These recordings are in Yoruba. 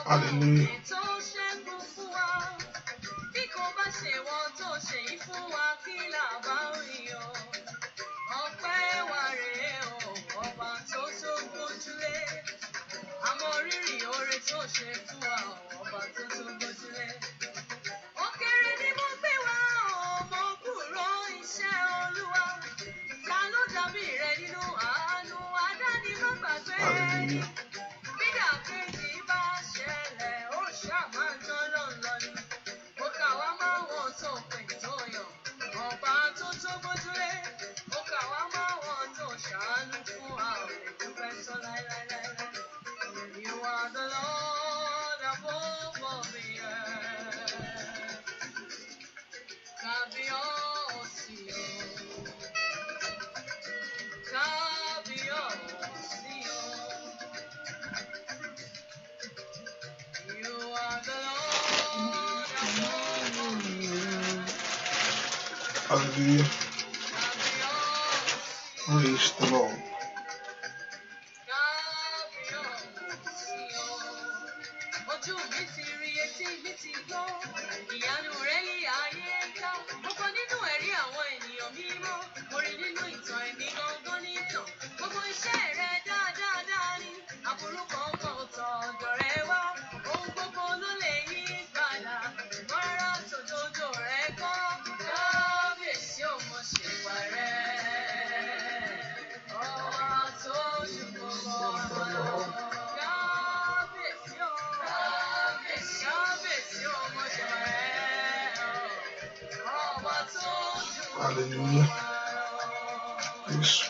Hallelujah. Hallelujah. You are the Lord above all the earth. You are the Lord above all the earth. Hallelujah. Praise the Lord. Ojú mi ti rí, etí mi ti gbọ́, ìyanu rẹ̀ yí ayé ká. Mo kọ nínú ẹ̀rí àwọn ènìyàn mímọ́, mo rí nínú ìtàn ẹ̀mí gangan nìtàn. Gbogbo iṣẹ́ rẹ̀ dáadáa ni, àbúrò kankan ò tọ̀ ọ̀dọ̀ rẹ̀ wá. Ohun gbogbo ló lè yí padà, ṣùgbọ́n rárá tòdodo rẹ̀ kọ́. Kábíyèsí ò mọ̀ ṣèwà rẹ̀, ọba tó ju gbogbo ọba lọ. Hallelujah. Yes.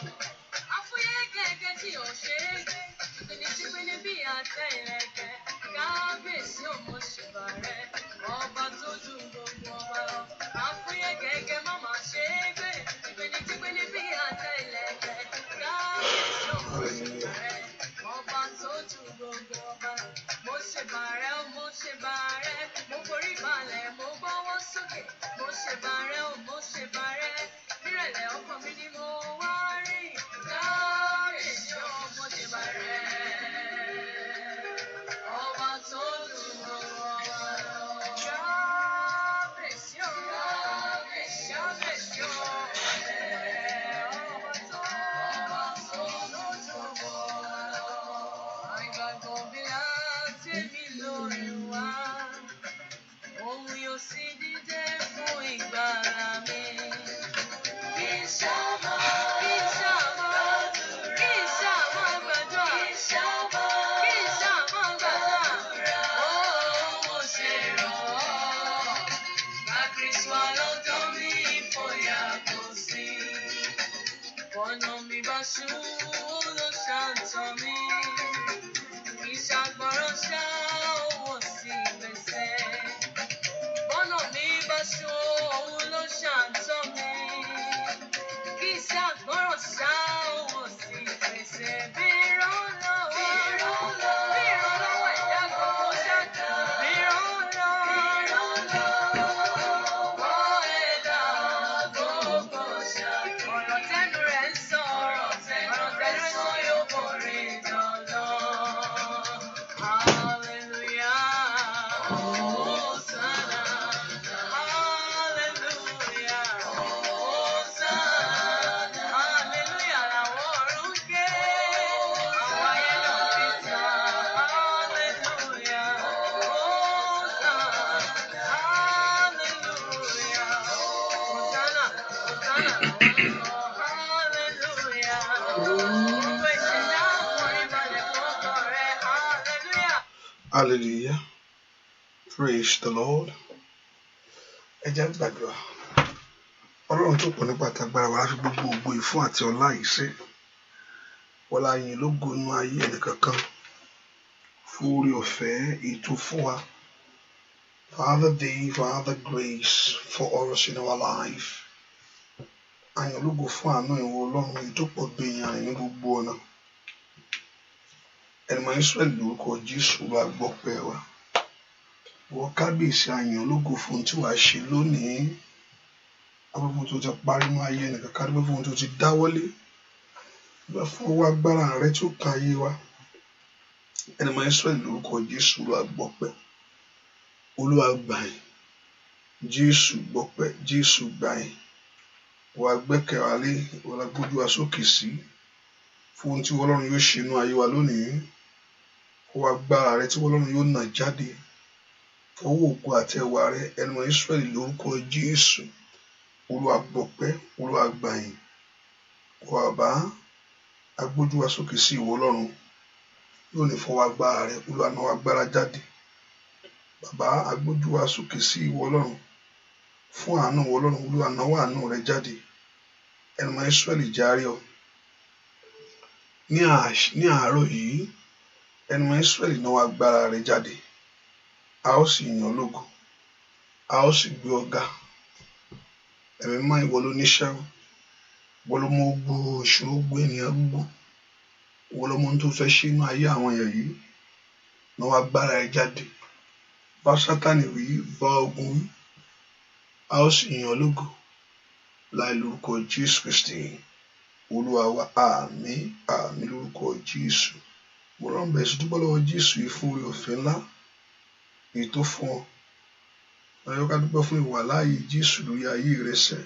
Hallelujah. Praise the Lord. Ẹ jẹ́ gbàdúrà. Ọlọ́run tó pọ̀ nípa àtàgbára wa fi gbogbo ògo ìfún àti ọlá yìí ṣe. Wọlá yìn lógo inú ayé ẹnìkankan. Fún oore ọ̀fẹ́ ètò fún wa. For other day, for other grace, for us in our life. Àyàn lógo fún àánú ìwọ Ọlọ́run èyí tó pọ̀ gbé yàn rìn ní gbogbo ọ̀nà. Ẹ̀mọ̀ Ísírẹ́lì lórúkọ Jésù ló gbọ́pẹ́ wa. Wọ́n kábíyèsí àyàn lógo fún tí wàá ṣe lónìí. Abúlé tó ti parí mọ́ ayé ẹnìkan ká dúpẹ́ fún tó ti dáwọ́lé. Dúpẹ́ fún owó agbára rẹ tí ó kan ayé wa. ẹni máa ń Ísírẹ́lì lórúkọ Jésù Olúwa gbọpẹ́ Olúwa gbà yín Jésù gbọpẹ́ Jésù gbà yín wà gbẹ́kẹ̀ wa lé wà gbójú wa sókè sí fún ohun tí Ọlọ́run yóò ṣe inú ayé wa lónìí wà agbára rẹ tí Ọlọ́run yóò nà jáde fọwọ́ ògo àti ẹwà rẹ ẹni máa ń Ísírẹ́lì lórúkọ Jésù Olúwa gbọpẹ́ Olúwa gbà yín wà bá agbójú wa sókè sí ìwọ Ọlọ́run lónìí fọwọ́ agbára rẹ Olúwa náà agbára jáde bàbá agbójú wa sókè sí ìwọ Ọlọ́run fún àánú ìwọ Ọlọ́run Olúwa náà àánú rẹ jáde ẹni máa ń Ísírẹ́lì járe ọ ní àárọ̀ yìí ẹni máa ń Ísírẹ́lì náà agbára rẹ jáde a ó sì yàn lógo a ó sì gbé ọ̀gá ẹ̀mí máa ìwọ ló níṣẹ́ ìwọ ló mọ gbogbo ìṣòro gbogbo ènìyàn gbogbo ìwọ ló mọ ohun tó fẹ́ ṣe inú ayé àwọn èèyàn yìí náà agbára rẹ jáde bá Sátánì wí bá ogun wí a ó sì yàn lógo láì lórúkọ Jésù Kristi Olúwa wa àmín àmín lórúkọ Jésù mo rán bẹ̀rẹ̀ sí dúpẹ́ lọ́wọ́ Jésù yìí fún oore ọ̀fẹ́ ńlá èyí tó fún ọ ayọ́ ká dúpẹ́ fún ìwà láàyè Jésù lórí ayé rẹ sẹ́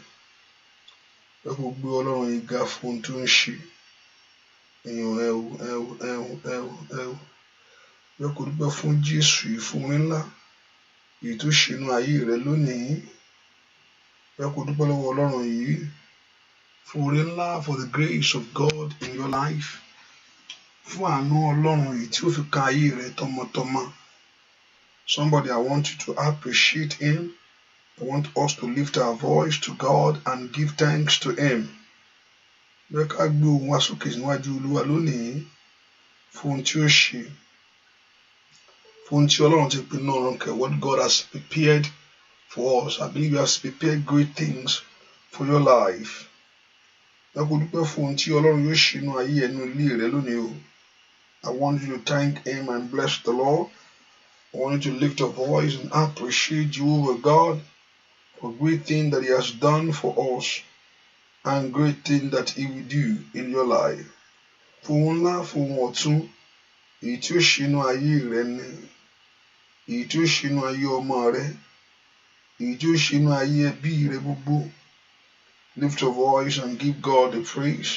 ẹ kò gbé Ọlọ́run yìí ga fún ohun tó ń ṣe èèyàn ẹ kò dúpẹ́ fún Jésù yìí fún orin ńlá èyí tó ṣe inú ayé rẹ lónìí ẹ kò dúpẹ́ lọ́wọ́ Ọlọ́run yìí fún orin ńlá for the grace of God in your life fún àánú Ọlọ́run yìí tí ó fi kan ayé rẹ tọmọtọmọ. Somebody, I want you to appreciate him. I want us to lift our voice to God and give thanks to him. Bẹ́ẹ̀ ká gbé ohùn wa sókè níwájú Olúwa lónìí fún ohun tí ó ṣe fún ohun tí Ọlọ́run ti pinnu ọ̀run kẹ̀ what God has prepared for us. I believe he has prepared great things for your life. Bẹ́ẹ̀ kó dúpẹ́ fún ohun tí Ọlọ́run yóò ṣe inú ayé ẹnu ilé rẹ lónìí o. I want you to thank him and bless the Lord. I want you to lift your voice and appreciate Jehovah God for great things that he has done for us and great things that he will do in your life. Fún ohun ńlá fún ohun ọ̀tun èyí tí ó ṣe inú ayé rẹ ni èyí tí ó ṣe inú ayé ọmọ rẹ èyí tí ó ṣe inú ayé ẹbí rẹ gbogbo. Lift your voice and give God the praise.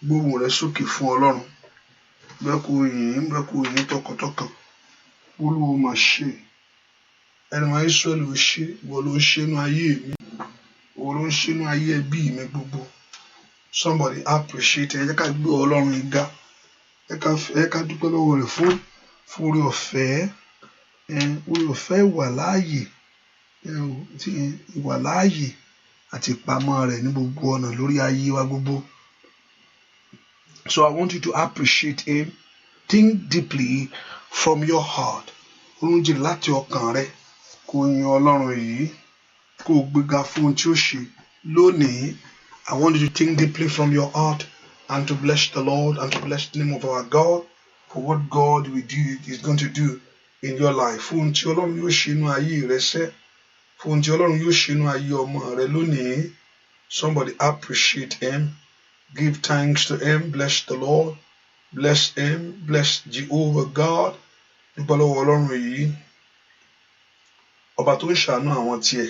Gbóhùn rẹ sókè fún Ọlọ́run bẹ́ẹ̀ kó yìn tọkàntọkàn. Olúwa mà ṣe ẹni máa Ísírẹ́lì ò ṣe ìwọ ló ń ṣe inú ayé mi ìwọ ló ń ṣe inú ayé ẹbí mi gbogbo. Somebody appreciate ẹ jẹ́ ká gbé Ọlọ́run yìí ga ẹ ká dúpẹ́ lọ́wọ́ rẹ̀ fún oore ọ̀fẹ́ ìwà láàyè ìwà láàyè àti ìpamọ́ rẹ̀ ní gbogbo ọ̀nà lórí ayé wa gbogbo. So I want you to appreciate him. Think deeply from your heart. Oúnjẹ láti ọkàn rẹ kó yin Ọlọ́run yìí kó gbéga fún ohun tí ó ṣe lónìí. I want you to think deeply from your heart and to bless the Lord and to bless the name of our God for what God is going to do in your life. Fún ohun tí Ọlọ́run yóò ṣe inú ayé rẹ sẹ́ fún ohun tí Ọlọ́run yóò ṣe inú ayé ọmọ rẹ lónìí. Somebody appreciate him. Give thanks to him. Bless the Lord. Bless him. Bless Jehovah God. Dúpẹ́ lọ́wọ́ Ọlọ́run yìí ọba tó ń ṣàánú àwọn tiẹ̀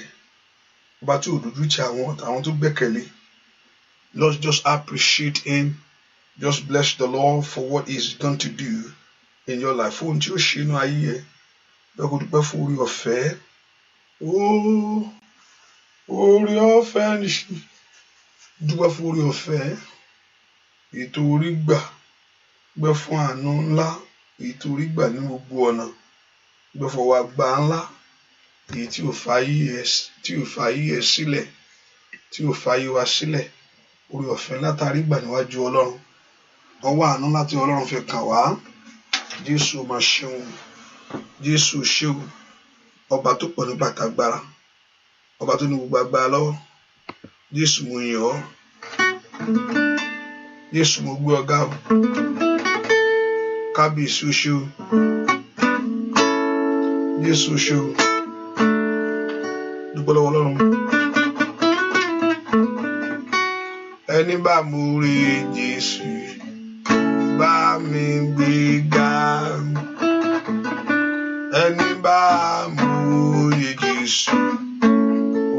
ọba tí ò dúdú ti àwọn tó gbẹ́kẹ̀lé. Let's just appreciate him. Just bless the Lord for what he's going to do in your life. Fún ohun tí ó ṣe inú ayé ẹ bẹ́ẹ̀ kó dúpẹ́ fún oore ọ̀fẹ́. Oore ọ̀fẹ́ ní ṣe dúpẹ́ fún oore ọ̀fẹ́ ètò orí gbà gbẹ́ fún àánú ńlá èyí tó rí gbà ní gbogbo ọ̀nà gbẹ́ fọwọ́ agbá ńlá èyí tí ò fa ayé ẹ sílẹ̀ tí ò fa ayé wa sílẹ̀ oore ọ̀fẹ́ látàrí gbà níwájú Ọlọ́run ọwọ́ àánú láti Ọlọ́run fi kàn wá. Jésù mà ṣeun Jésù ṣeun ọba tó pọ̀ nípa tagbára ọba tó ní gbogbo agbára lọ́wọ́. Jésù mo yìn ọ́ Jésù mo gbé ọ̀gá o kábíyèsí o ṣé o Jésù o ṣé o dúpẹ́ lọ́wọ́ Ọlọ́run. Ẹni bá mo rí Jésù bá mi gbé ga ẹni bá mòye Jésù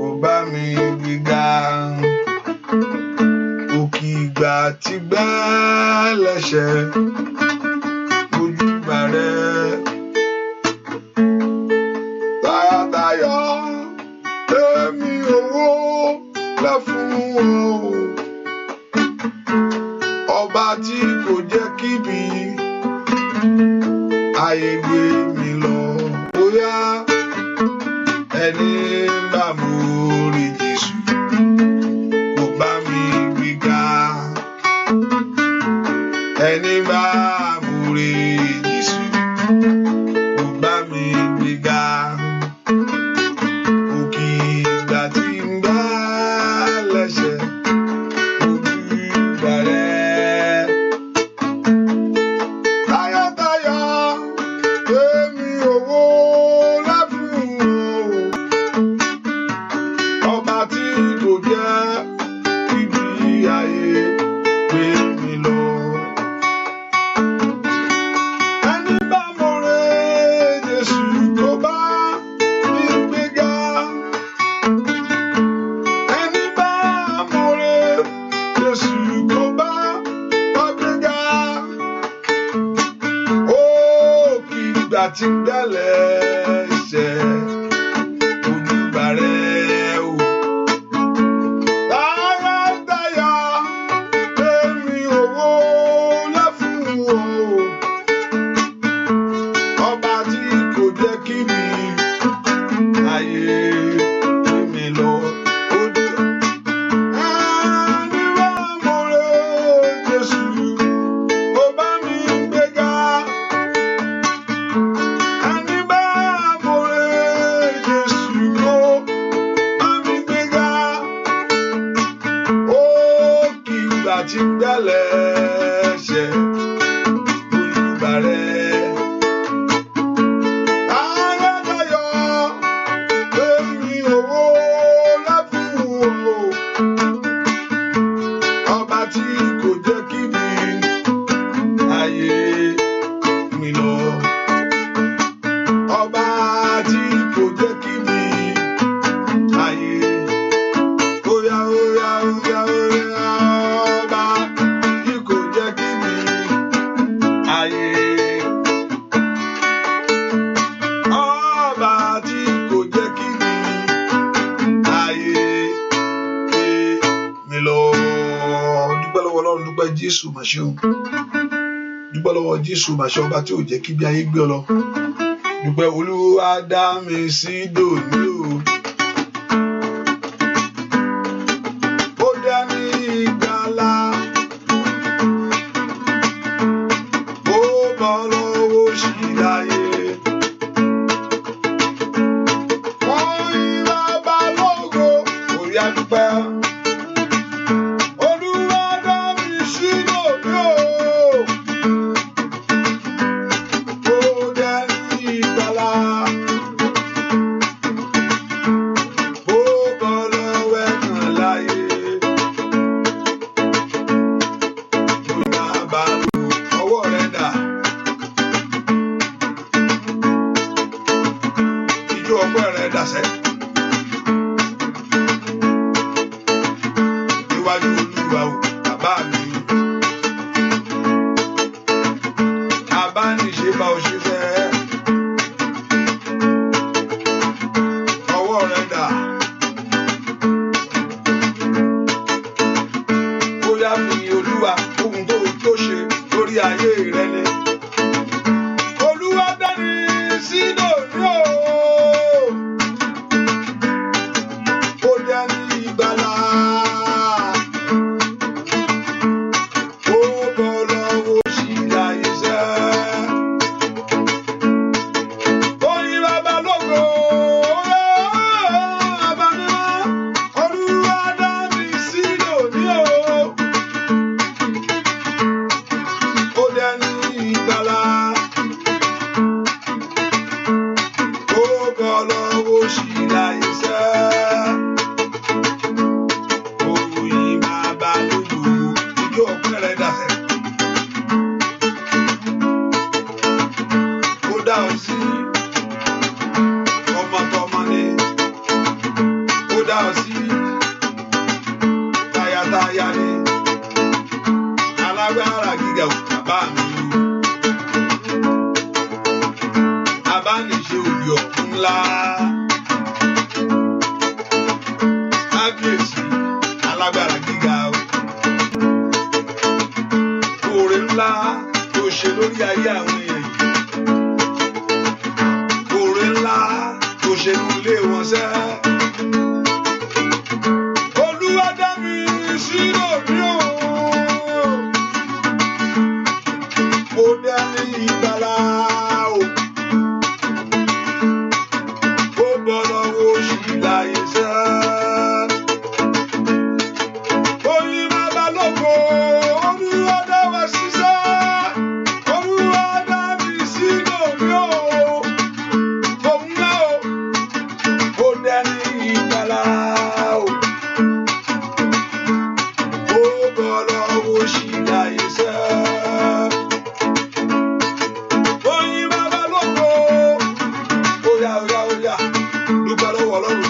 ó bá mi gbéga. Òkè ìgbà tí gbẹ́lẹ́ṣẹ̀ ojúbà rẹ̀. Tayọ̀tayọ̀ èmi owó lẹ́ fún wọn o. Ọba tí kò jẹ́ kíbi ayé gbé mi lọ. Bóyá ẹni bá mórí Jésù kò bá mi gbéga. Ẹni bá mórí Jésù kò bá mi gbéga. Òkè ìgbà tí ń bá lẹ́ṣẹ̀ ojúbà rẹ̀. Tayọ̀tayọ̀ èmi owó lẹ́ fún wọn o. Ọba tí kò jẹ́ kíbi ayé gbé mi lọ. Ẹni bá mọ̀rẹ́ Jésù kò bá mi gbéga. Ẹni bá mọ̀rẹ́ Jésù kò bá wa gbéga. Òkè ìgbà tí ń gbẹ́lẹ́ṣẹ̀ ojúbà rẹ̀ o. Tayọ̀tayọ̀ èmi owó lẹ́ fún wọn o. Ọba tí kò jẹ́ kí mi ayé gbé mi lọ. Ẹni bá mọ̀rẹ́ Jésù kò bá mi gbéga. Ẹni bá mọ̀rẹ́ Jésù kò bá mi gbéga. Òkè ìgbà tí ń gbẹ́lẹ́ṣẹ̀ ojúbà rẹ̀. Tayọ̀tayọ̀ èmi owó lẹ́ fún wọn o. Ọba tí kò jẹ́ kí mi ayé mi lọ. Ọba tí kò jẹ́ kí mi ayé. Óyá óyá óyá óyá. Ọba tí kò jẹ́ kí mi ayé. Ọba tí kò jẹ́ kí mi ayé gbé mi lọ. Dúpẹ́ lọ́wọ́ Ọlọ́run, dúpẹ́ Jésù mà ṣe o. Dúpẹ́ lọ́wọ́ Jésù mà ṣe, ọba tí ò jẹ́ kí bí ayé gbé ọ lọ. Dúpẹ́ Olúwa dá mi sí dòní o. Ó dá mi ìgbàlà. Ó bọ́ lọ́wọ́ òṣì láyé. Wọ́n yí bàbá lógo, orí adúpẹ́. Olúwa dá mi sí dòní o. Ó dá mi ìgbàlà. Ó bọ́ lọ́wọ́ ẹ̀gàn láyé. Orí bàbá lógo, ọwọ́ rẹ̀ dà. Ijó ọpẹ́ rẹ̀ dàsẹ́. Níwájú Olúwa o, bàbá mi. Abániṣe bá o ṣe fẹ́. Ọwọ́ rẹ̀ dà. Bóyá fi Olúwa ohun tó ṣe lórí ayé rẹ ni. Olúwa dání sí dòní o. Ó dání ìgbàlà. Ó bọ́ lọ́wọ́ òṣì láyé sẹ́. Ó yí bàbá lógo. Bàbá mímọ́. Olúwa dá mi sí dòní o. Ó dání ìgbàlà. Ó bọ́ lọ́wọ́ òṣì láyé sẹ́. Ó yí bàbá lógo. Ijó ọpẹ́ rẹ̀ dàsẹ́. Ó dá ọ sí. wọn sẹ́. Olúwa dá mi sí lórí o. Mo dẹni ìgbàlà o. Ó bọ́ lọ́wọ́ oṣù láyé sẹ́. Oyin bàbá lóko, Olúwa dá wa sísẹ́. Olúwa dá mi sí lórí o. Òun náà o. Mo dẹni ìgbàlà o. Ó bọ́ lọ́wọ́ oṣù láyé sẹ́. Oyin bàbá lóko, óyá óyá óyá, dúpẹ́ lọ́wọ́ Ọlọ́run.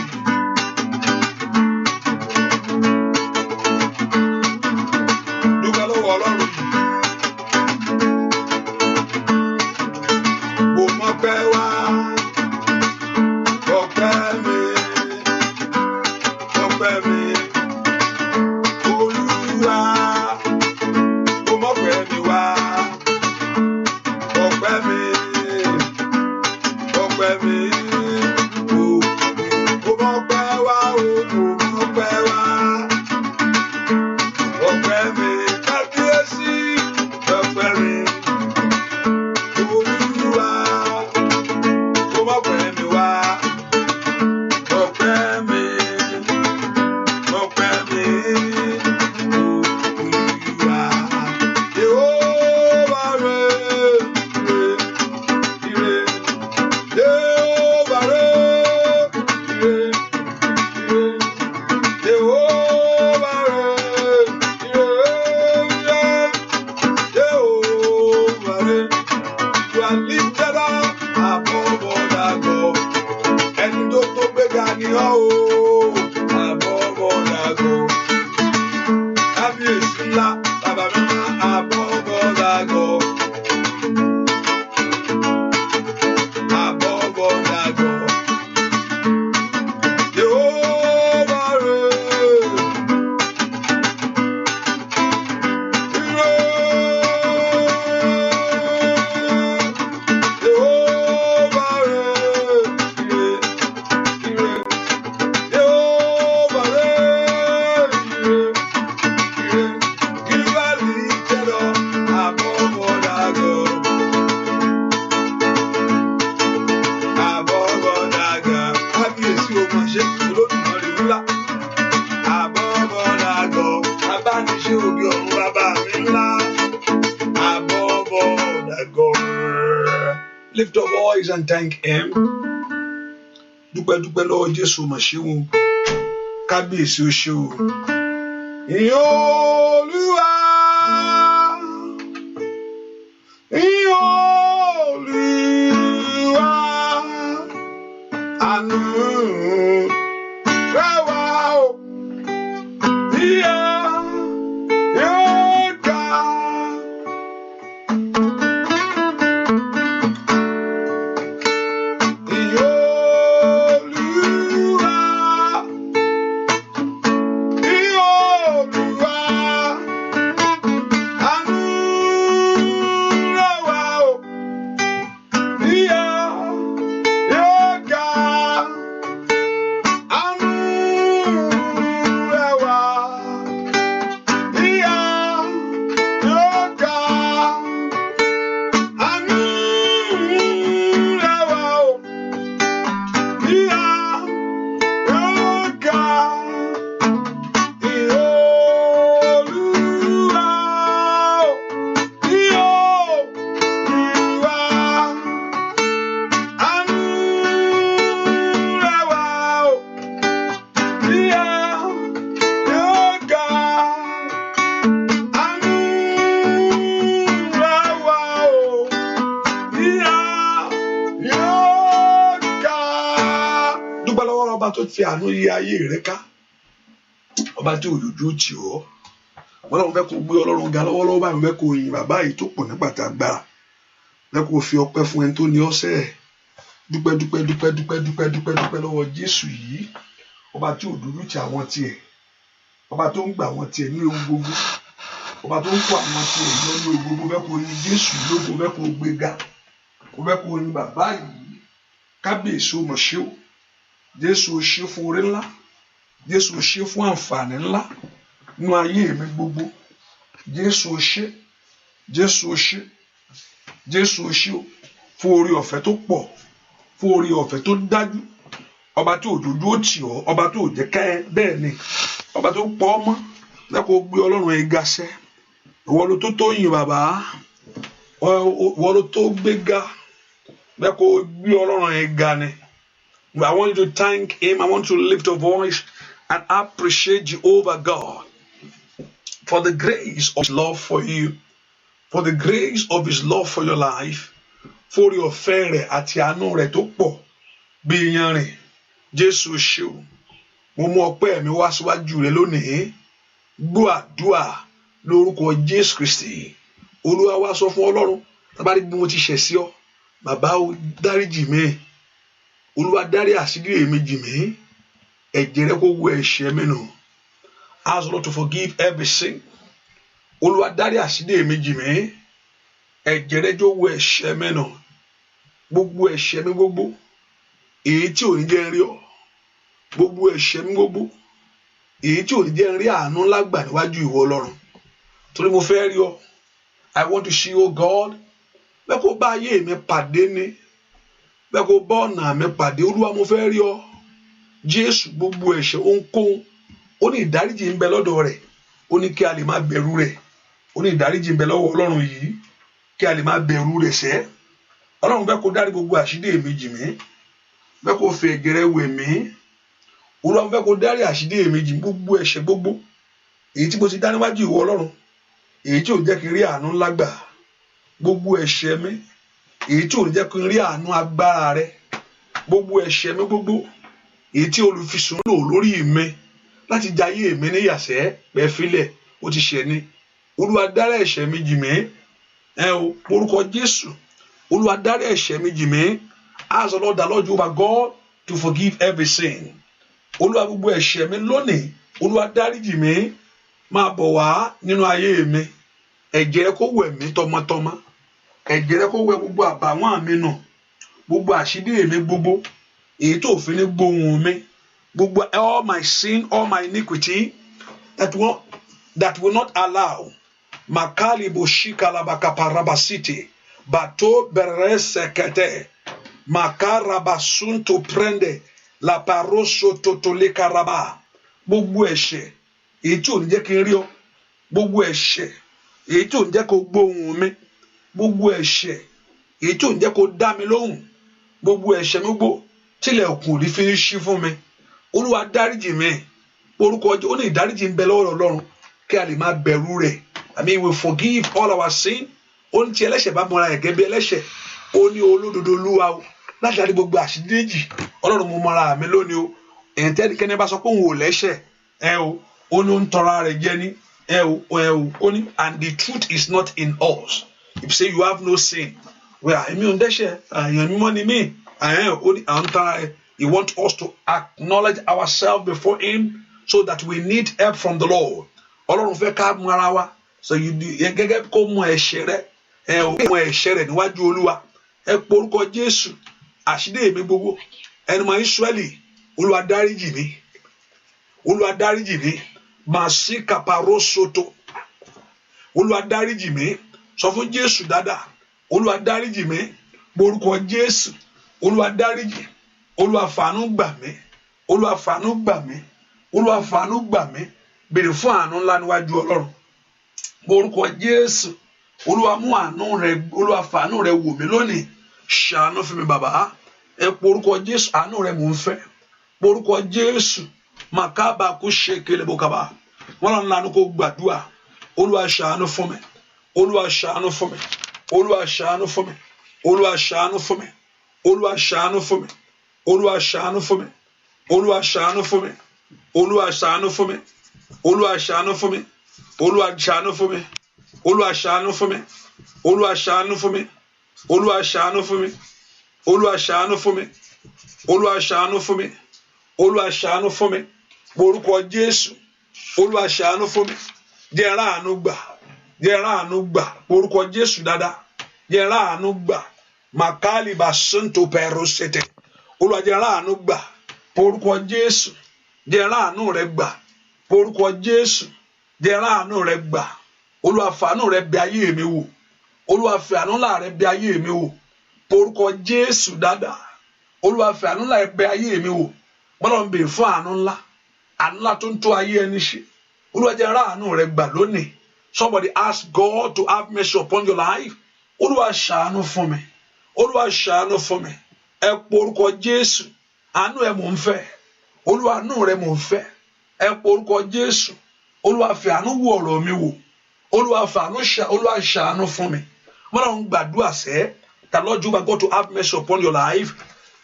Dúpẹ́ lọ́wọ́ Ọlọ́run. Mo mọpẹ́ wá, ọpẹ́ mi, ọpẹ́ mi, Olúwa. Mo mọpẹ́ mi wá, ọpẹ́ mi, ọpẹ́ mi, mo mọpẹ́ wá o, mo mọpẹ́ wá, ọpẹ́ mi, kábíyèsí, ọpẹ́ mi, Olúwa. Mo mọpẹ́ mi wá, ọpẹ́ mi, ọpẹ́ mi, Olúwa. Jehovah re, ire, Jehovah re, ire, ire, Jehovah re, ire, Jehovah re. You are lifted up above other gods. Ẹni tó gbéga ni ọ́ o, above other gods. Kábíyèsí ńlá, bàbá mi máa above other gods. Above other gods. Jehovah re, ire, Jehovah re, ire, ire, Jehovah re, ire, ire. You are lifted up above other gods. Above other gods. Kábíyèsí o máa ṣe Olódùmarè ńlá. Above other gods. Abániṣe òbí ọ̀run bàbá mi ńlá. Above other gods. Lift your voice and thank him. Dúpẹ́ dúpẹ́ lọ́wọ́ Jésù mà ṣe o. Kábíyèsí o ṣe o. Ìyìn Olúwa. Ìyìn Olúwa. Àánú rẹ̀ wá o. Ìyà yóò ga. Ìyìn Olúwa. Ìyìn Olúwa. Àánú rẹ̀ wá o. Ìyà yóò ga. Àánú rẹ̀ wá. Ìyà yóò ga. Àánú rẹ̀ wá o. Ìyà yóò ga. Ìyìn Olúwa o. Ìyìn Olúwa. Àánú rẹ̀ wá o. Ìyà yóò ga. Àánú rẹ̀ wá o. Ìyà yóò ga. Dúpẹ́ lọ́wọ́ ọba tó fi àánú yí ayé rẹ ká. Ọba tí òjòjú tì ọ́. Ọlọ́run fẹ́ kó gbé Ọlọ́run ga lọ́wọ́lọ́wọ́ báyìí, fẹ́ kó yin bàbá yìí tó pọ̀ nípa tàgbára. Fẹ́ kó fi ọpẹ́ fún ẹni tó ní ọ́sẹ̀. Dúpẹ́ dúpẹ́ dúpẹ́ dúpẹ́ dúpẹ́ dúpẹ́ dúpẹ́ lọ́wọ́ Jésù yìí. Ọba tí òjòjú tì àwọn tiẹ̀. Ọba tó ń gbà àwọn tiẹ̀ ní ohun gbogbo. Ọba tó ń kó àwọn tiẹ̀ yọ ní ohun gbogbo. Fẹ́ kó yin Jésù lógo, fẹ́ kó gbé ga. Fẹ́ kó yin bàbá yìí. Kábíyèsí o mọ̀ ṣe o. Jésù ó ṣe fún oore ńlá. Jésù ó ṣe fún àǹfààní ńlá nínú ayé mi gbogbo. Jésù ó ṣe. Jésù ó ṣe. Jésù ó ṣe fún oore ọ̀fẹ́ tó pọ̀, fún oore ọ̀fẹ́ tó dájú. Ọba tí òjòjú ó tì ọ́, ọba tó jẹ́ ká ẹ bẹ́ẹ̀ ni, ọba tó pọ̀ ọmọ lẹ́kọ̀ọ́ gbé Ọlọ́run ẹ̀ ga sẹ́. Ìwọ ló tó yìn bàbá, ìwọ ló tó gbé ga lẹ́kọ̀ọ́ gbé Ọlọ́run ẹ̀ ga ni. I want you to thank him. I want you to lift your voice and appreciate Jehovah God for the grace of his love for you, for the grace of his love for your life, for your ọ̀fẹ́ rẹ̀ àti àánú rẹ̀ tó pọ̀ bí iyanrìn. Jésù ṣe o, mo mú ọpẹ́ mi wá síwájú rẹ lónìí. Gbọ́ àdúà lórúkọ Jésù Kristi. Olúwa wá sọ fún Ọlọ́run, tábàrí bí mo ti ṣẹ̀ sí ọ, bàbá o dáríjì mi. Olúwa dárí àṣírí èmi jì mí. Ẹ̀jẹ̀ rẹ kó wẹ ẹ̀ṣẹ̀ mi nù. Ask the Lord to forgive every sin. Olúwa dárí àṣírí èmi jì mí. Ẹ̀jẹ̀ rẹ jó wẹ ẹ̀ṣẹ̀ mi nù. Gbogbo ẹ̀ṣẹ̀ mi gbogbo, èyí tí ò ní jẹ́ rí ọ. Gbogbo ẹ̀ṣẹ̀ mi gbogbo, èyí tí ò ní jẹ́ rí àánú lágbà níwájú ìwọ Ọlọ́run. Torí mo fẹ́ rí ọ. I want to see you, God. Bẹ́ẹ̀ kó bá ayé mi pàdé ni. Bẹ́ẹ̀ kó bá ọ̀nà mi pàdé. Olúwa mo fẹ́ rí ọ. Jésù gbogbo ẹ̀ṣẹ̀ ohunkóhun. Ó ní ìdáríjì ń bẹ lọ́dọ̀ rẹ̀. Ó ní kí a lè máa bẹ̀rù rẹ̀. Ó ní ìdáríjì ń bẹ lọ́wọ́ Ọlọ́run yìí. Kí a lè máa bẹ̀rù rẹ̀ sẹ́. Ọlọ́run bẹ́ẹ̀ kó dárí gbogbo àṣírí èmi jì mí. Bẹ́ẹ̀ kó fi ẹ̀jẹ̀ rẹ̀ wẹ̀ mí. Olúwa bẹ́ẹ̀ kó dárí àṣírí èmi jì mí gbogbo ẹ̀ṣẹ̀ gbogbo. Èyí tí mo ti dá níwájú ìwọ Ọlọ́run. Èyí tí ò jẹ́ kí n rí àánú ńlá gbà. Gbogbo ẹ̀ṣẹ̀ mi. Èyí tí ò jẹ́ kí n rí àánú agbára rẹ. Gbogbo ẹ̀ṣẹ̀ mi gbogbo. Èyí tí olùfisùn lò lórí mi láti jayé mi níyàsẹ́ pẹ́ filẹ̀ ó ti ṣẹ̀ ni. Olúwa dárí ẹ̀ṣẹ̀ mi jì mí. Orúkọ Jésù. Olúwa dárí ẹ̀ṣẹ̀ mi jì mí. Ask the Lord, the Lord Jehovah God to forgive every sin. Olúwa gbogbo ẹ̀ṣẹ̀ mi lónìí. Olúwa dáríjì mí. Máa bọ̀ wá nínú ayé mi. Ẹ̀jẹ̀ rẹ kó wẹ̀ mí tọmọtọmọ. Ẹ̀jẹ̀ rẹ kó wẹ̀ gbogbo àbàwọ́n mi nù. Gbogbo àṣírí mi gbogbo. Èyí tó fi ní gbóhùn mi. Gbogbo all my sin, all my iniquity that will not allow Makali boshikala bakaparabasiti bato beresekete makarabasunto prende la paroso totolekaraba. Gbogbo ẹ̀ṣẹ̀ èyí tí ò ní jẹ́ kí n rí ọ. Gbogbo ẹ̀ṣẹ̀ èyí tí ò ní jẹ́ kó gbóhùn mi. Gbogbo ẹ̀ṣẹ̀ èyí tí ò ní jẹ́ kó dá mi lóhùn. Gbogbo ẹ̀ṣẹ̀ mi gbogbo tílẹ̀ òkun rí fi ń ṣí fún mi. Olúwa dáríjì mi. Orúkọ ó ní ìdáríjì ń bẹ lọ́wọ́ Ọlọ́run kí a lè máa bẹ̀rù rẹ̀. I mean, we forgive all our sin. Ó ní tí ẹlẹ́ṣẹ̀ bá mọra ẹ̀gẹ́ bí ẹlẹ́ṣẹ̀. Ó ní olódodo Olúwa o láti dárí gbogbo àṣíríjì. Ọlọ́run mo mọra mi lónìí o. Ẹ̀yìn tẹ́nikẹ́ni bá sọ pé òun ò lẹ́ṣẹ̀. Ó ní ó ń tọra rẹ̀ jẹ ní. Ó ní and the truth is not in us. If you say you have no sin. Well, èmi ò ń dẹ́ṣẹ̀. Àyàn mímọ́ ni mí. Ó ní à ń tọra rẹ̀. He wants us to acknowledge ourselves before him so that we need help from the Lord. Ọlọ́run fẹ́ ká mú ara wa. So gẹ́gẹ́ kó mú ẹ̀ṣẹ̀ rẹ̀. Ó mú ẹ̀ṣẹ̀ rẹ̀ níwájú Olúwa. Ẹ pe orúkọ Jésù. Àṣírí èmi gbogbo. Ẹni mọ Ísírẹ́lì. Olúwa dáríjì mi. Olúwa dáríjì mi. Màsí kàpàrọ̀ soto. Olúwa dáríjì mi. Sọ fún Jésù dáadáa. Olúwa dáríjì mi. Orúkọ Jésù. Olúwa dáríjì. Olúwa fàánú gbà mí. Olúwa fàánú gbà mí. Olúwa fàánú gbà mí. Béèrè fún àánú ńlá níwájú Ọlọ́run. Orúkọ Jésù. Olúwa mú àánú rẹ. Olúwa fàánú rẹ wò mí lónìí. Ṣàánú fún mi bàbá. Ẹ pe orúkọ Jésù. Àánú rẹ mò ń fẹ́. Orúkọ Jésù. Màkàbà kú ṣe kele bókàbà. Wọ́n lọ́nà lánàá kó gbàdúrà. Olúwa ṣàánú fún mi. Olúwa ṣàánú fún mi. Olúwa ṣàánú fún mi. Olúwa ṣàánú fún mi. Olúwa ṣàánú fún mi. Olúwa ṣàánú fún mi. Olúwa ṣàánú fún mi. Olúwa ṣàánú fún mi. Olúwa ṣàánú fún mi. Olúwa ṣàánú fún mi. Olúwa ṣàánú fún mi. Olúwa ṣàánú fún mi. Olúwa ṣàánú fún mi. Olúwa ṣàánú fún mi. Olúwa ṣàánú fún mi. Olúwa ṣàánú fún mi. Orúkọ Jésù. Olúwa ṣàánú fún mi. Jẹ́ ráàánú gbà. Jẹ́ ráàánú gbà. Orúkọ Jésù dáadáa. Jẹ́ ráàánú gbà. Makali basunto perosete. Olúwa jẹ́ ráàánú gbà. porúkọ Jésù jẹ́ ráàánú rẹ gbà, porúkọ Jésù jẹ́ ráàánú rẹ gbà. Olúwa fàánú rẹ bẹ̀ ayé mi wò, Olúwa fi àánú ńlá rẹ bẹ̀ ayé mi wò, porúkọ Jésù dáadáa. Olúwa fi àánú ńlá rẹ bẹ̀ ayé mi wò, gbọ́dọ̀ ń bèèrè fún àánú ńlá tó ń tó ayé ẹni ṣe. Olúwa jẹ́ ráàánú rẹ gbà lónìí. Somebody ask God to have mercy upon your life. Olúwa ṣàánú fún mi, Olúwa ṣàánú fún mi. Ẹ porúkọ Jésù, àánú ẹ mò ń fẹ́, Olúwa àánú rẹ mò ń fẹ́. Ẹ porúkọ Jésù, Olúwa fi àánú wo ọ̀rọ̀ mi wò, Olúwa ṣàánú fún mi. Mọ́nà ń gbàdúrà sẹ́, that Lord Jehovah God to have mercy upon your life.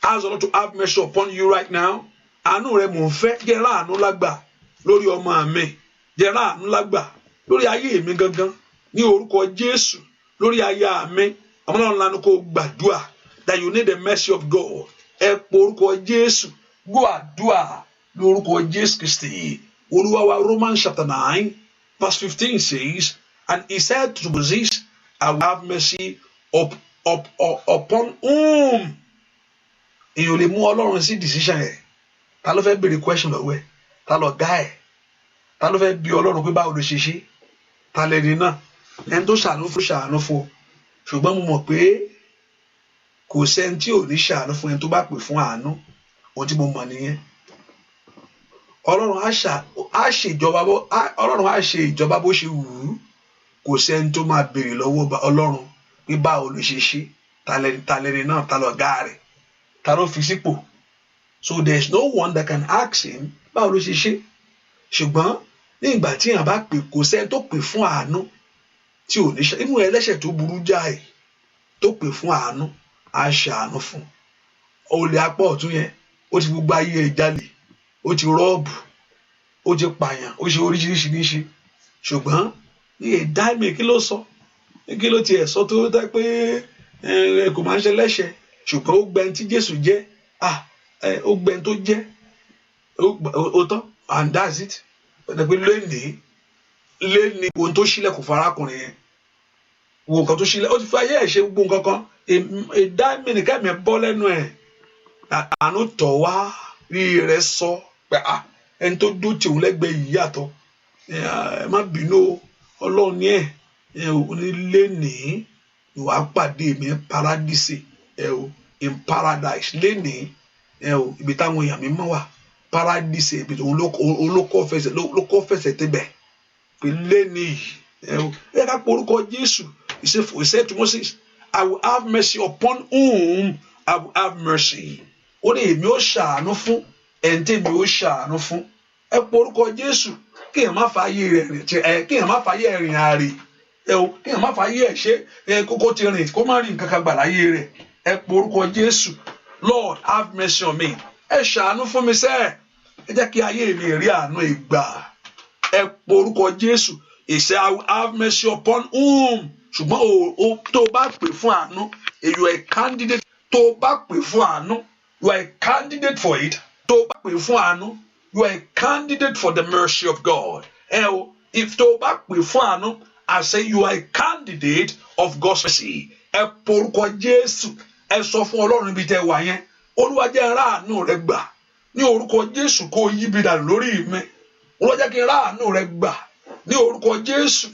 Ask the Lord to have mercy upon you right now. Àánú rẹ mò ń fẹ́, jẹ́ ráàánú lágbà lórí ọmọ mi, jẹ́ ráàánú lágbà lórí ayé mi gangan, ní orúkọ Jésù, lórí aya mi. Àwọn náà lanu kó gbàdúrà that you need the mercy of God. Ẹ porúkọ Jésù, gbọ́ àdúrà lórúkọ Jésù Kristi. Olúwa wa. Romans chapter 9 verse 15 says, and he said to Moses, I will have mercy upon whom. Èyàn lè mú Ọlọ́run sí decision ẹ̀. Ta ló fẹ́ béèrè question lọ́wọ́ ẹ̀? Ta ló gá ẹ̀? Ta ló fẹ́ bi Ọlọ́run pé báwo ló ṣe ṣe? Ta lẹ́ni náà? Ẹni tó ṣàánú fún ọ. Ṣùgbọ́n mo mọ̀ pé kò sẹ́ni tí ò ní ṣàánú fún ẹni tó bá pè fún àánú. Ohun tí mo mọ̀ nìyẹn. Ọlọ́run á ṣe ìjọba bó ṣe wù ú. Kò sẹ́ni tó máa béèrè lọ́wọ́ Ọlọ́run pé báwo ló ṣe ṣe? Ta lẹ́ni náà? Ta ló gá rẹ̀? Ta ló fi sípò? So there is no one that can ask him báwo ló ṣe ṣe. Ṣùgbọ́n ní ìgbà tí èèyàn bá pè, kò sẹ́ni tó pè fún àánú tí ò ní ṣe. Inú ẹlẹ́ṣẹ̀ tó burú jáì tó pè fún àánú á ṣàánú fún. Olè apá ọ̀tún yẹn ó ti gbogbo ayé ẹ̀ jalè, ó ti rọ́ọ̀bù, ó ti pààyàn, ó ṣe oríṣiríṣi níṣe. Ṣùgbọ́n ní ẹ̀dá mi kí ló sọ? Kí ló tiẹ̀ sọ tó dá pé kò máa ń ṣe lẹ́ṣẹ̀? Ṣùgbọ́n ó gbẹ́ni tí Jésù jẹ́, ó gbẹ́ni tó jẹ́, ó tán, and that's it. Pé lẹ́ni ohun tó ṣílẹ̀ kò farakùnrin yẹn, wo nǹkan tó ṣílẹ̀, ó ti fi ayé ẹ̀ ṣe gbogbo nǹkan kan. Ẹ̀dá mi nìkan mi bọ́ lẹ́nu ẹ̀. Àánú tọ̀ wá, rí rẹ̀ sọ pé ẹni tó dó tí òun lẹ́gbẹ̀ẹ́ yìí yàtọ̀. Ẹ má bínú Ọlọ́run ní ẹ̀ onílé ní ìwà pàdé mi paradise in paradise lẹ́ni ibi táwọn èèyàn mi mọ̀ wá paradise ibi tó olókọ́ fẹsẹ̀ tẹ́bẹ̀ pé lẹ́ni ẹ ká porúkọ Jésù. He said to Moses, I will have mercy upon whom I will have mercy. Ó ní èmi ó ṣàánú fún ẹni tí èmi ó ṣàánú fún. Ẹ porúkọ Jésù kí èèyàn má fààyè rẹ̀ kí èèyàn má fààyè ẹ̀rìn àárẹ̀ kí èèyàn má fààyè ẹ̀ ṣe kókó ti rìn kó má rìn kankan gbà láyé rẹ̀. Ẹ porúkọ Jésù. Lord, have mercy on me. Ẹ ṣàánú fún mi sẹ́ẹ̀. Ẹ jẹ́ kí ayé mi rí àánú ìgbà. Ẹ porúkọ Jésù. He said, I will have mercy upon whom. Ṣùgbọ́n tó bá pè fún àánú, you are a candidate. Tó bá pè fún àánú, you are a candidate for it. Tó bá pè fún àánú, you are a candidate for the mercy of God. If tó bá pè fún àánú, I say you are a candidate of God's mercy. Ẹ porúkọ Jésù. Ẹ sọ fún Ọlọ́run ibi tẹ́ wà yẹn. Olúwa jẹ́ n rí àánú rẹ gbà. Ní orúkọ Jésù kó yí bí dànù lórí mi. Olúwa jẹ́ kí n rí àánú rẹ gbà. Ní orúkọ Jésù.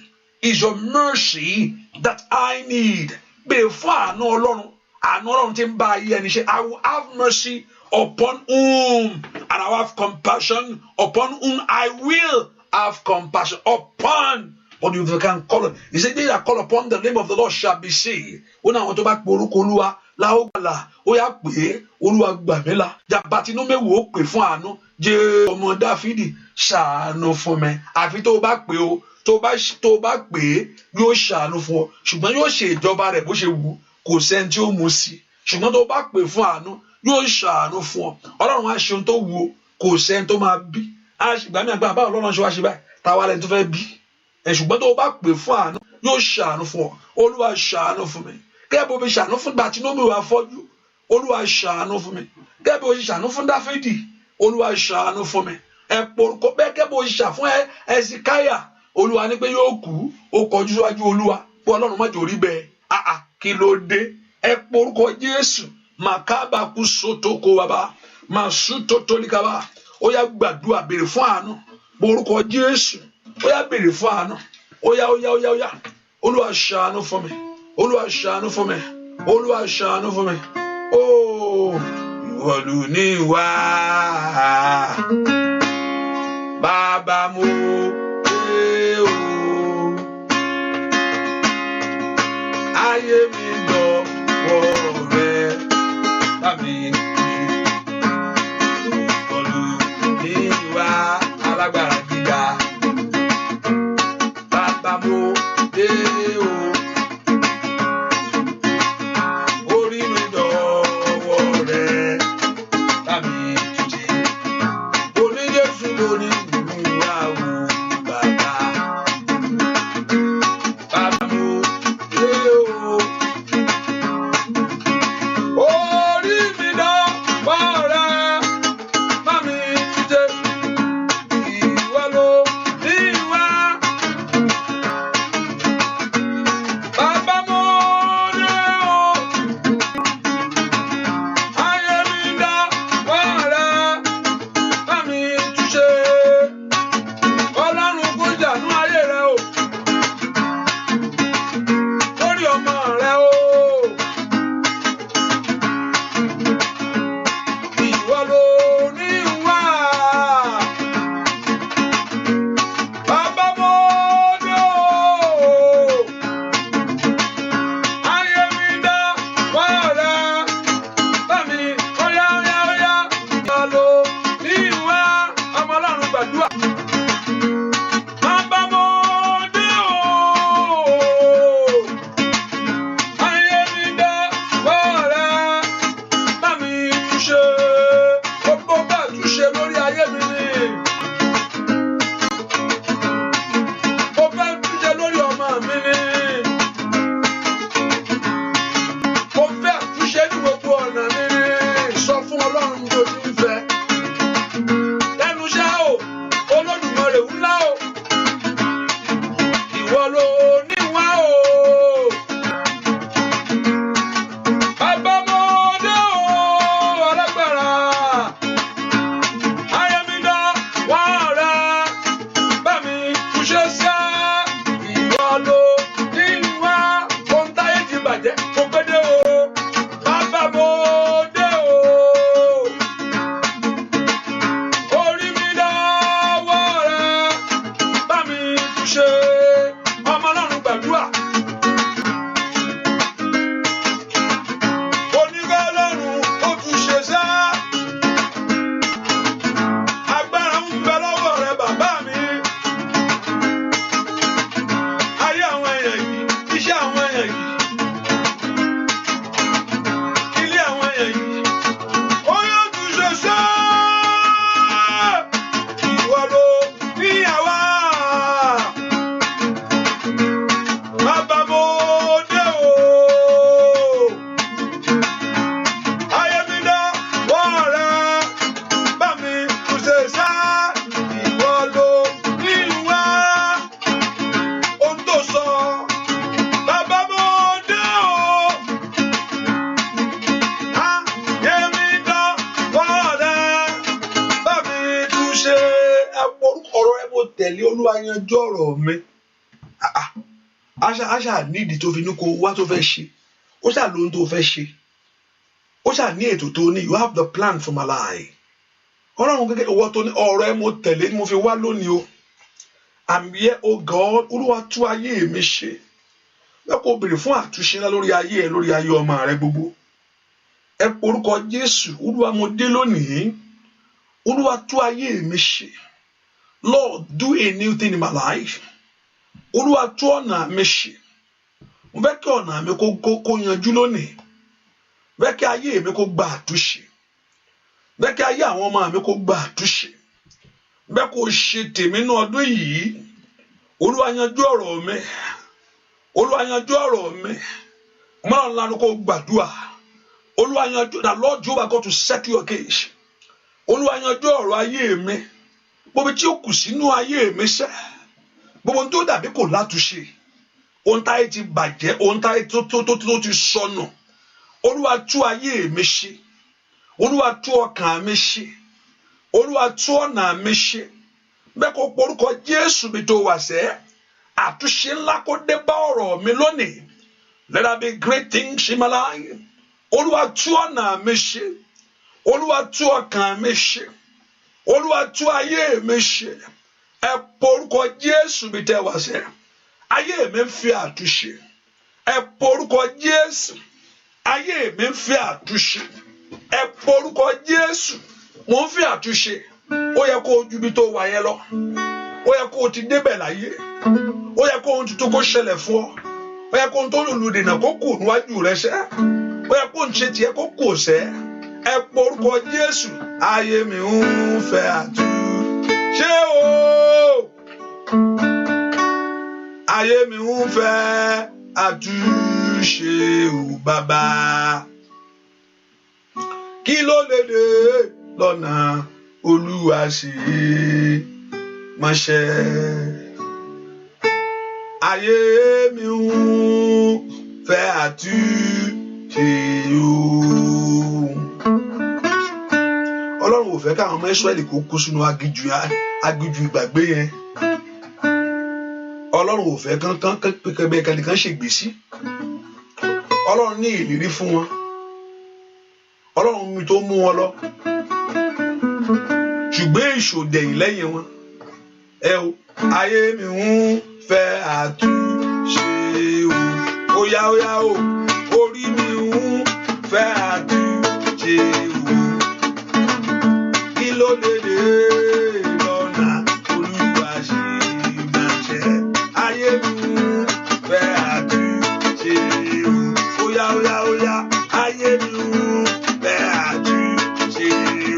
Is your mercy that I need. Bẹ́ẹ̀ fún àánú Ọlọ́run. Àánú Ọlọ́run tí ń bá ayé ẹni ṣe. I will have mercy upon whom, and I will have compassion upon whom I will have compassion upon. What you can call it. He said, they that call upon the name of the Lord shall be saved. Ó ní àwọn tó bá pe orúkọ Olúwa láògbàlà, ó yá pé Olúwa gbà mí là. Jàbátínú mẹ́wòó ó pè fún àánú. Jẹ́ ọmọ Dáfídì ṣàánú fún mi. Àfi tó bá pè ó, tó bá pè yóò ṣàánú fún ọ. Ṣùgbọ́n yóò ṣe ìjọba rẹ̀ bó ṣe wù, kò sẹ́ni tí ó mú sí. Ṣùgbọ́n tó bá pè fún àánú, yóò ṣàánú fún ọ. Ọlọ́run á ṣe ohun tó wù ó, kò sẹ́ni tó máa bí. Ìgbà mi àgbà báwo Ọlọ́run ṣe wá ṣe báyìí? Táwa lẹni tó fẹ́ bí. Ṣùgbọ́n tó bá pè fún àánú, yóò ṣàánú fún ọ. Olúwa ṣàánú fún mi. Gẹ́gẹ́ bó fi ṣàánú fún Bátímómì afọ́jú, Olúwa ṣàánú fún mi. Gẹ́gẹ́ bó ṣe ṣàánú fún Dáfídì, Olúwa ṣàánú fún mi. Ẹ porúkọ bẹ́ẹ̀ gẹ́gẹ́ bó ṣe ṣà fún Ẹsíkáyà, Olúwa ní pé yóò kú, ó kọjú síwájú Olúwa. Pé Ọlọ́run má jẹ́ orí bẹ́ẹ̀. Kí ló dé? Ẹ porúkọ Jésù. Màkàbà kú sótókò bàbá. Màsútó tolikaba. Ó yá gbàdúrà béèrè fún àánú. Orúkọ Jésù. Ó yá béèrè fún àánú. Ó yá. Olúwa ṣàánú fún mi. Olúwa ṣàánú fún mi. Olúwa ṣàánú fún mi. Oh, ìwọ ló ní wá. Bàbá mo dé o. Ayé mi dọ̀wọ́ rẹ. Tàbí ìwọ ló ní wá. Alágbára gíga. Bàbá mo dé o. Orí mi dọ̀wọ́ rẹ. Tàbí títí. Oní Jésù lórí ìwúra o. Bàbá. Bàbá mo dé o. Orí mi dọ̀wọ́ rẹ. Tàbí títí. Ìwọ ló ní wá. Bàbá mo dé o. Ayé mi dọ̀wọ́ rẹ. Bámi túnṣe. Ọlọ́run kó jàánú ayé rẹ o. Lórí ọmọ rẹ o. Ìwọ ló ní wá. Bàbá mo dé o. Ayé mi dọ̀wọ́ rẹ. Bámi óyá. Ìwọ ló ní wá. Ọmọ Ọlọ́run gbàdúrà. Bàbá mo dé o. Ayé mi dọ̀wọ́ rẹ. Bámi túnṣe. Gbogbo bá túnṣe lórí ayé mi ni. Mo fẹ́ túnṣe lórí ọmọ mi ni. Mo fẹ́ túnṣe ní gbogbo ọ̀nà mi ni. Sọ fún Ọlọ́run tó ti ń fẹ́. Lẹ́nu iṣẹ́ o, Olódùmarè ńlá o. Ìwọ ló ní wá o. Bàbá mo dé o, alágbára. Ayé mi dọ̀wọ́ rẹ. Bámi túnṣe sẹ́. Ìwọ ló ní wá. Ohun táyé ti bàjẹ́, mo gbé dé o. Bàbá mo dé o. Orí mi dọ̀wọ́ rẹ. Bámi túnṣe. Ọmọ Ọlọ́run gbàdúrà. Onígbà Ọlọ́run ó túnṣe sẹ́. Agbára ń bẹ lọ́wọ́ rẹ bàbá mi. Ayé àwọn èèyàn yìí, iṣẹ́ àwọn èèyàn yìí, ilé àwọn èèyàn yìí, ó yóò túnṣe sẹ́. Ìwọ ló ní àwa. Bàbá mo dé o. Ayé mi dọ̀wọ́ rẹ. Bámi túnṣe sẹ́. Ìwọ ló ní wá. Ohun tó sọ. Bàbá mo dé o. Ayé mi dọ̀wọ́ rẹ. Bámi túnṣe. Ọ̀rọ̀ ẹ mo tẹ̀lé Olúwa yanjú ọ̀rọ̀ mi. Àṣà nídìí tó fi ní kó wá tó fẹ́ ṣe. Ó ṣà lóhun tó fẹ́ ṣe. Ó ṣà ní ètò tó ní. You have the plan for my life. Ọlọ́run gẹ́gẹ́ owó tó ní ọ̀rọ̀ ẹ mo tẹ̀lé ni mo fi wá lónìí o. I'm here, oh God. Olúwa tú ayé mi ṣe. Bẹ́ẹ̀ kó béèrè fún àtúnṣe ńlá lórí ayé ẹ, lórí ayé ọmọ rẹ gbogbo. Ẹ porúkọ Jésù. Olúwa mo dé lónìí. Olúwa tú ayé mi ṣe. Lord, do a new thing in my life. Olúwa tú ọ̀nà mi ṣe. Mo fẹ́ kí ọ̀nà mi kó yanjú lónìí. Mo fẹ́ kí ayé mi kó gba àtúnṣe. Mo fẹ́ kí ayé àwọn ọmọ mi kó gba àtúnṣe. Mo fẹ́ kó ṣe tèmi ní ọdún yìí. Olúwa yanjú ọ̀rọ̀ mi. Olúwa yanjú ọ̀rọ̀ mi. Ọmọ náà lanu kó gbàdúrà. Olúwa yanjú. The Lord Jehovah God to settle your case. Olúwa yanjú ọ̀rọ̀ ayé mi. Gbogbo tí ó kù sínú ayé mi sẹ́. Gbogbo tó dàbí kò látúnṣe. Ohun táyé ti bàjẹ́, ohun táyé tó ti sọnù. Olúwa tú ayé mi ṣe. Olúwa tú ọkàn mi ṣe. Olúwa tú ọ̀nà mi ṣe. Bẹ́ẹ̀ kó porúkọ Jésù mi tó wà sẹ́. Àtúnṣe ńlá kó dé bá ọ̀rọ̀ mi lónìí. Let there be great things in my life. Olúwa tú ọ̀nà mi ṣe. Olúwa tú ọkàn mi ṣe. Olúwa tú ayé mi ṣe. Ẹ porúkọ Jésù mi tẹ́ wá sẹ́. Ayé mi ń fi àtúnṣe. Ẹ porúkọ Jésù. Ayé mi ń fi àtúnṣe. Ẹ porúkọ Jésù. Mo ń fi àtúnṣe. Ó yẹ kó o ju ibi tó wà yẹn lọ. Ó yẹ kó o ti débẹ̀ láyé. Ó yẹ kó ohun tuntun kó ṣẹlẹ̀ fún ọ. Ó yẹ kó ohun tó lùlù dènà kó kù níwájú rẹ sẹ́. Ó yẹ kó ohun ṣe tiẹ̀ kó kù sẹ́. Ẹ porúkọ Jésù. Ayé mi ń fẹ́ àtúnṣe o. Ayé mi ń fẹ́ àtúnṣe o bàbá. Kí ló lè dé lọ́nà Olúwa ṣe mọ́ṣẹ́. Ayé mi ń fẹ́ àtúnṣe o. Ọlọ́run ò fẹ́ káwọn ọmọ Ísírẹ́lì kó kú sínú aginjù ìgbàgbé yẹn. Ọlọ́run ò fẹ́ kẹ́nìkan ṣègbè sí. Ọlọ́run ní ìlérí fún wọn. Ọlọ́run mi tó mú wọn lọ. Ṣùgbọ́n ìṣòdẹ̀yìn lẹ́yìn wọn. Ẹ o, ayé mi ń fẹ́ àtúnṣe o. Óyá óyá o, orí mi ń fẹ́ àtúnṣe o. Kí ló lè dé lọ́nà Olúwa ṣe máa jẹ́. Ayé mi ń fẹ́ àtúnṣe o. Óyá óyá óyá, ayé mi ń fẹ́ àtúnṣe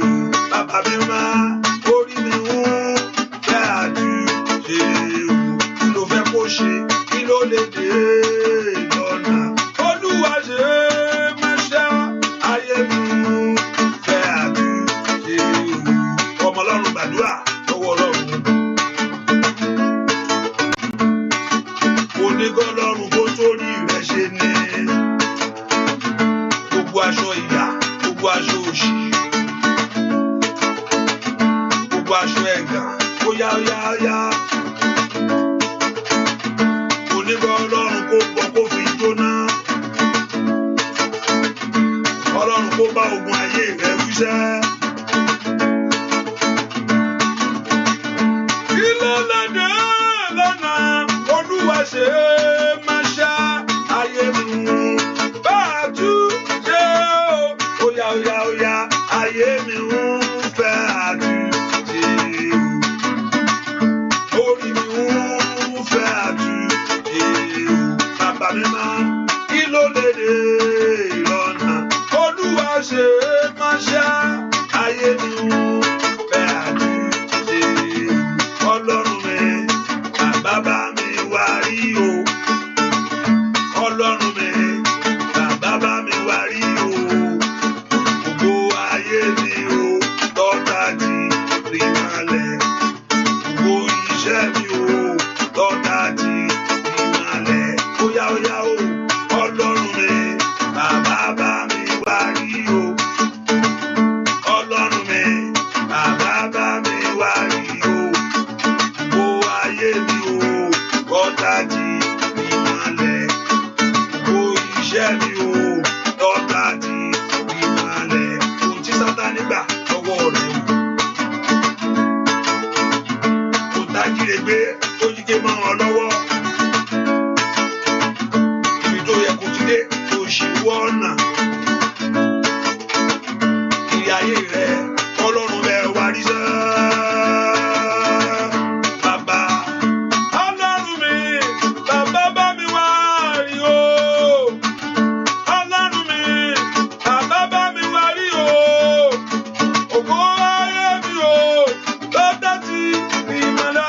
o. Bàbá mi máa, orí mi ń fẹ́ àtúnṣe o. Kí ló fẹ́ kó ṣe? Kí ló lè dé lọ́nà Olúwa ṣe máa ṣẹ́. Ayé mi ń fẹ́ àtúnṣe o. Ọmọ Ọlọ́run gbàdúrà lọ́wọ́ Ọlọ́run. Onígọ́ Ọlọ́run kó torí rẹ̀ ṣe ní. Gbogbo aṣọ ìyà, gbogbo aṣọ òṣì, gbogbo aṣọ ẹ̀gàn, ó yá ó yá ó yá. Onígọ́ Ọlọ́run kó gbọ́ kó fi jóná. Ọlọ́run kó bá ogun ayé rẹ̀ wíṣẹ́. Kí ló lè dé lọ́nà Olúwa ṣe máa ṣá. Ayé mi ń bá àtúnṣe o. Óyá óyá óyá, ayé mi ń fẹ́ àtúnṣe o. Orí mi ń fẹ́ àtúnṣe o. Bàbá mi máa, kí ló lè dé lọ́nà Olúwa ṣe máa ṣá. Ayé mi ń fẹ́ àtúnṣe o. Ọlọ́run mi, bàbá bá mi wá rí o. Ọlọ́run mi, bàbá bá mi wá rí o. Gbogbo ayé mi o, lọ́tà ti rí malẹ̀. Gbogbo iṣẹ́ mi o, lọ́tà ti rí malẹ̀. Óyá óyá o, Ọlọ́run mi, bàbá bá mi wá rí o. Ọlọ́run mi, bàbá bá mi wá rí o. Gbogbo ayé mi o, lọ́tà ti rí malẹ̀. Gbogbo iṣẹ́ mi o, lọ́tà ti rí malẹ̀. Ohun tí Sátánì gbà lọ́wọ́ rẹ̀ o. Kò tájíre gbé tó yíké mọ́ wọn lọ́wọ́. Ibi tó yẹ kó ti dé tó ṣì wọ́ ọ̀nà. Ìrìn ayé rẹ̀ Ọlọ́run bẹ̀ wá rí sẹ́. Bàbá, Ọlọ́run mi, bàbá bá mi wá rí o. Ọlọ́run mi, bàbá bá mi wá rí o. Ògo ayé mi o, lọ́tà ti rí mọ́lá.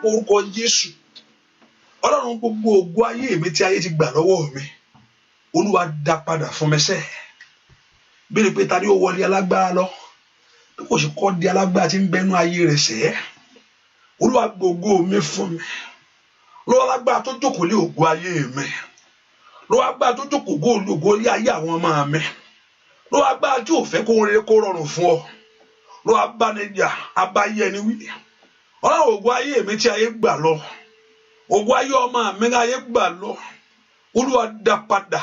porúkọ Jésù Ọlọ́run gbogbo ògo ayé mi tí ayé ti gbà lọ́wọ́ mi Olúwa dá padà fún mi sẹ́ bí pé ta ni ó wọlé alágbára lọ bí kò sì kọ́ di alágbára tí ń bẹnu ayé rẹ̀ sẹ́ Olúwa gbogbo mi fún mi lọ́wọ́ alágbára tó jókòó lé ògo ayé mi lọ́wọ́ agbára tó jókòó ògo lé ayé àwọn ọmọ mi lọ́wọ́ agbára tí ò fẹ́ kó rere kó rọrùn fún ọ lọ́wọ́ abánijà abáyé ẹni wí Ọlọ́run ògo ayé mi tí ayé gbà lọ ògo ayé ọmọ mi ayé gbà lọ Olúwa dá padà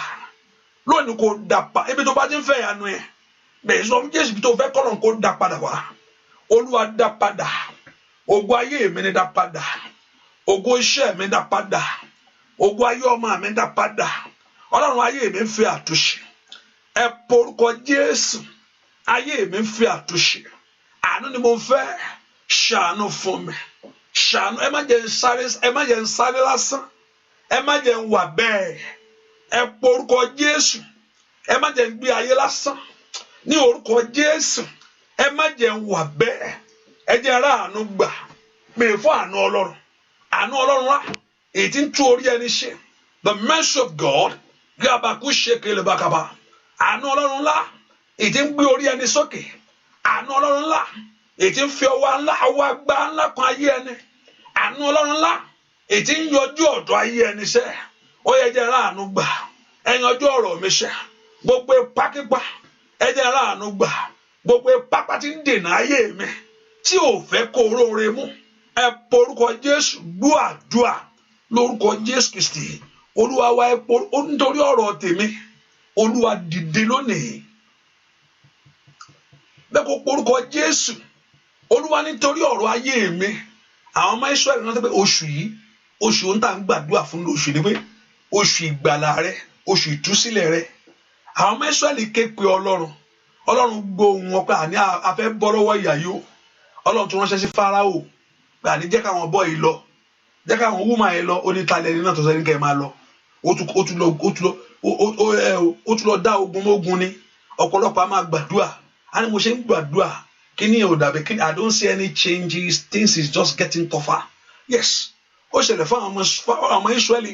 lónìí kò dá padà ibi tó bá ti ń fẹ́ yanu ẹ̀ bẹ́ẹ̀ sọ fún Jésù ibi tó fẹ́ kọ́nà kó dá padà wá Olúwa dá padà ògo ayé mi ni dá padà ògo iṣẹ́ mi dá padà ògo ayé ọmọ mi dá padà Ọlọ́run ayé mi ń fẹ́ àtúnṣe ẹ porúkọ Jésù ayé mi ń fẹ́ àtúnṣe àánú ni mo fẹ́ ṣàánú fún mi ṣàánú ẹ má jẹ́ ń sáré lásán ẹ má jẹ́ ń wà bẹ́ẹ̀ ẹ porúkọ Jésù ẹ má jẹ́ ń gbé ayé lásán ní orúkọ Jésù ẹ má jẹ́ ń wà bẹ́ẹ̀ ẹ jẹ́ ra àánú gbà pè fún àánú Ọlọ́run wá èyí tí ń tú orí ẹni ṣe the mercy of God gabaku ṣekele bakaba àánú Ọlọ́run ńlá èyí tí ń gbé orí ẹni sókè àánú Ọlọ́run ńlá èyí tí ń fi ọwọ́ agbá ńlá kan ayé ẹni àánú Ọlọ́run ńlá èyí tí ń yọjú ọ̀dọ̀ ayé ẹni sẹ́ ó yẹ jẹ́ ráàánú gbà ẹ̀yin ọjọ́ ọ̀rọ̀ mi sẹ́ gbogbo ipákípá ẹ jẹ́ ráàánú gbà gbogbo ipápá tí ń dènà ayé mi tí ò fẹ́ kó róore mú ẹ porúkọ Jésù gbọ́ àdúà lórúkọ Jésù Kristi Olúwa wa ẹ nítorí ọ̀rọ̀ tèmi Olúwa dìde lónìí bẹ́ẹ̀ kó porúkọ Jésù Olúwa nítorí ọ̀rọ̀ ayé mi àwọn ọmọ Ísírẹ́lì náà tó pé oṣù yìí oṣù ń tà ń gbàdúrà fún oṣù ni pé oṣù ìgbàlà rẹ oṣù ìtúsílẹ̀ rẹ àwọn ọmọ Ísírẹ́lì ké pe Ọlọ́run gbóhùn wọn pé àní afẹ́ bọ́ lọ́wọ́ ìyà yìí o Ọlọ́run tó ránṣẹ́ sí Fáráò pé àní jẹ́ káwọn bọ́ yìí lọ jẹ́ káwọn wúmà yìí lọ ó ní talẹ̀ ní náà tó sẹ́ni kẹ́ ẹ máa lọ ó tún lọ dá ogun mógun ni ọ̀pọ̀lọpọ̀ a máa gbàdúrà á ní mo ṣe ń gbàdúrà kíní ò dàbí kíní I don't see any changes things is just getting tougher yes ó ṣẹlẹ̀ fún àwọn ọmọ Ísírẹ́lì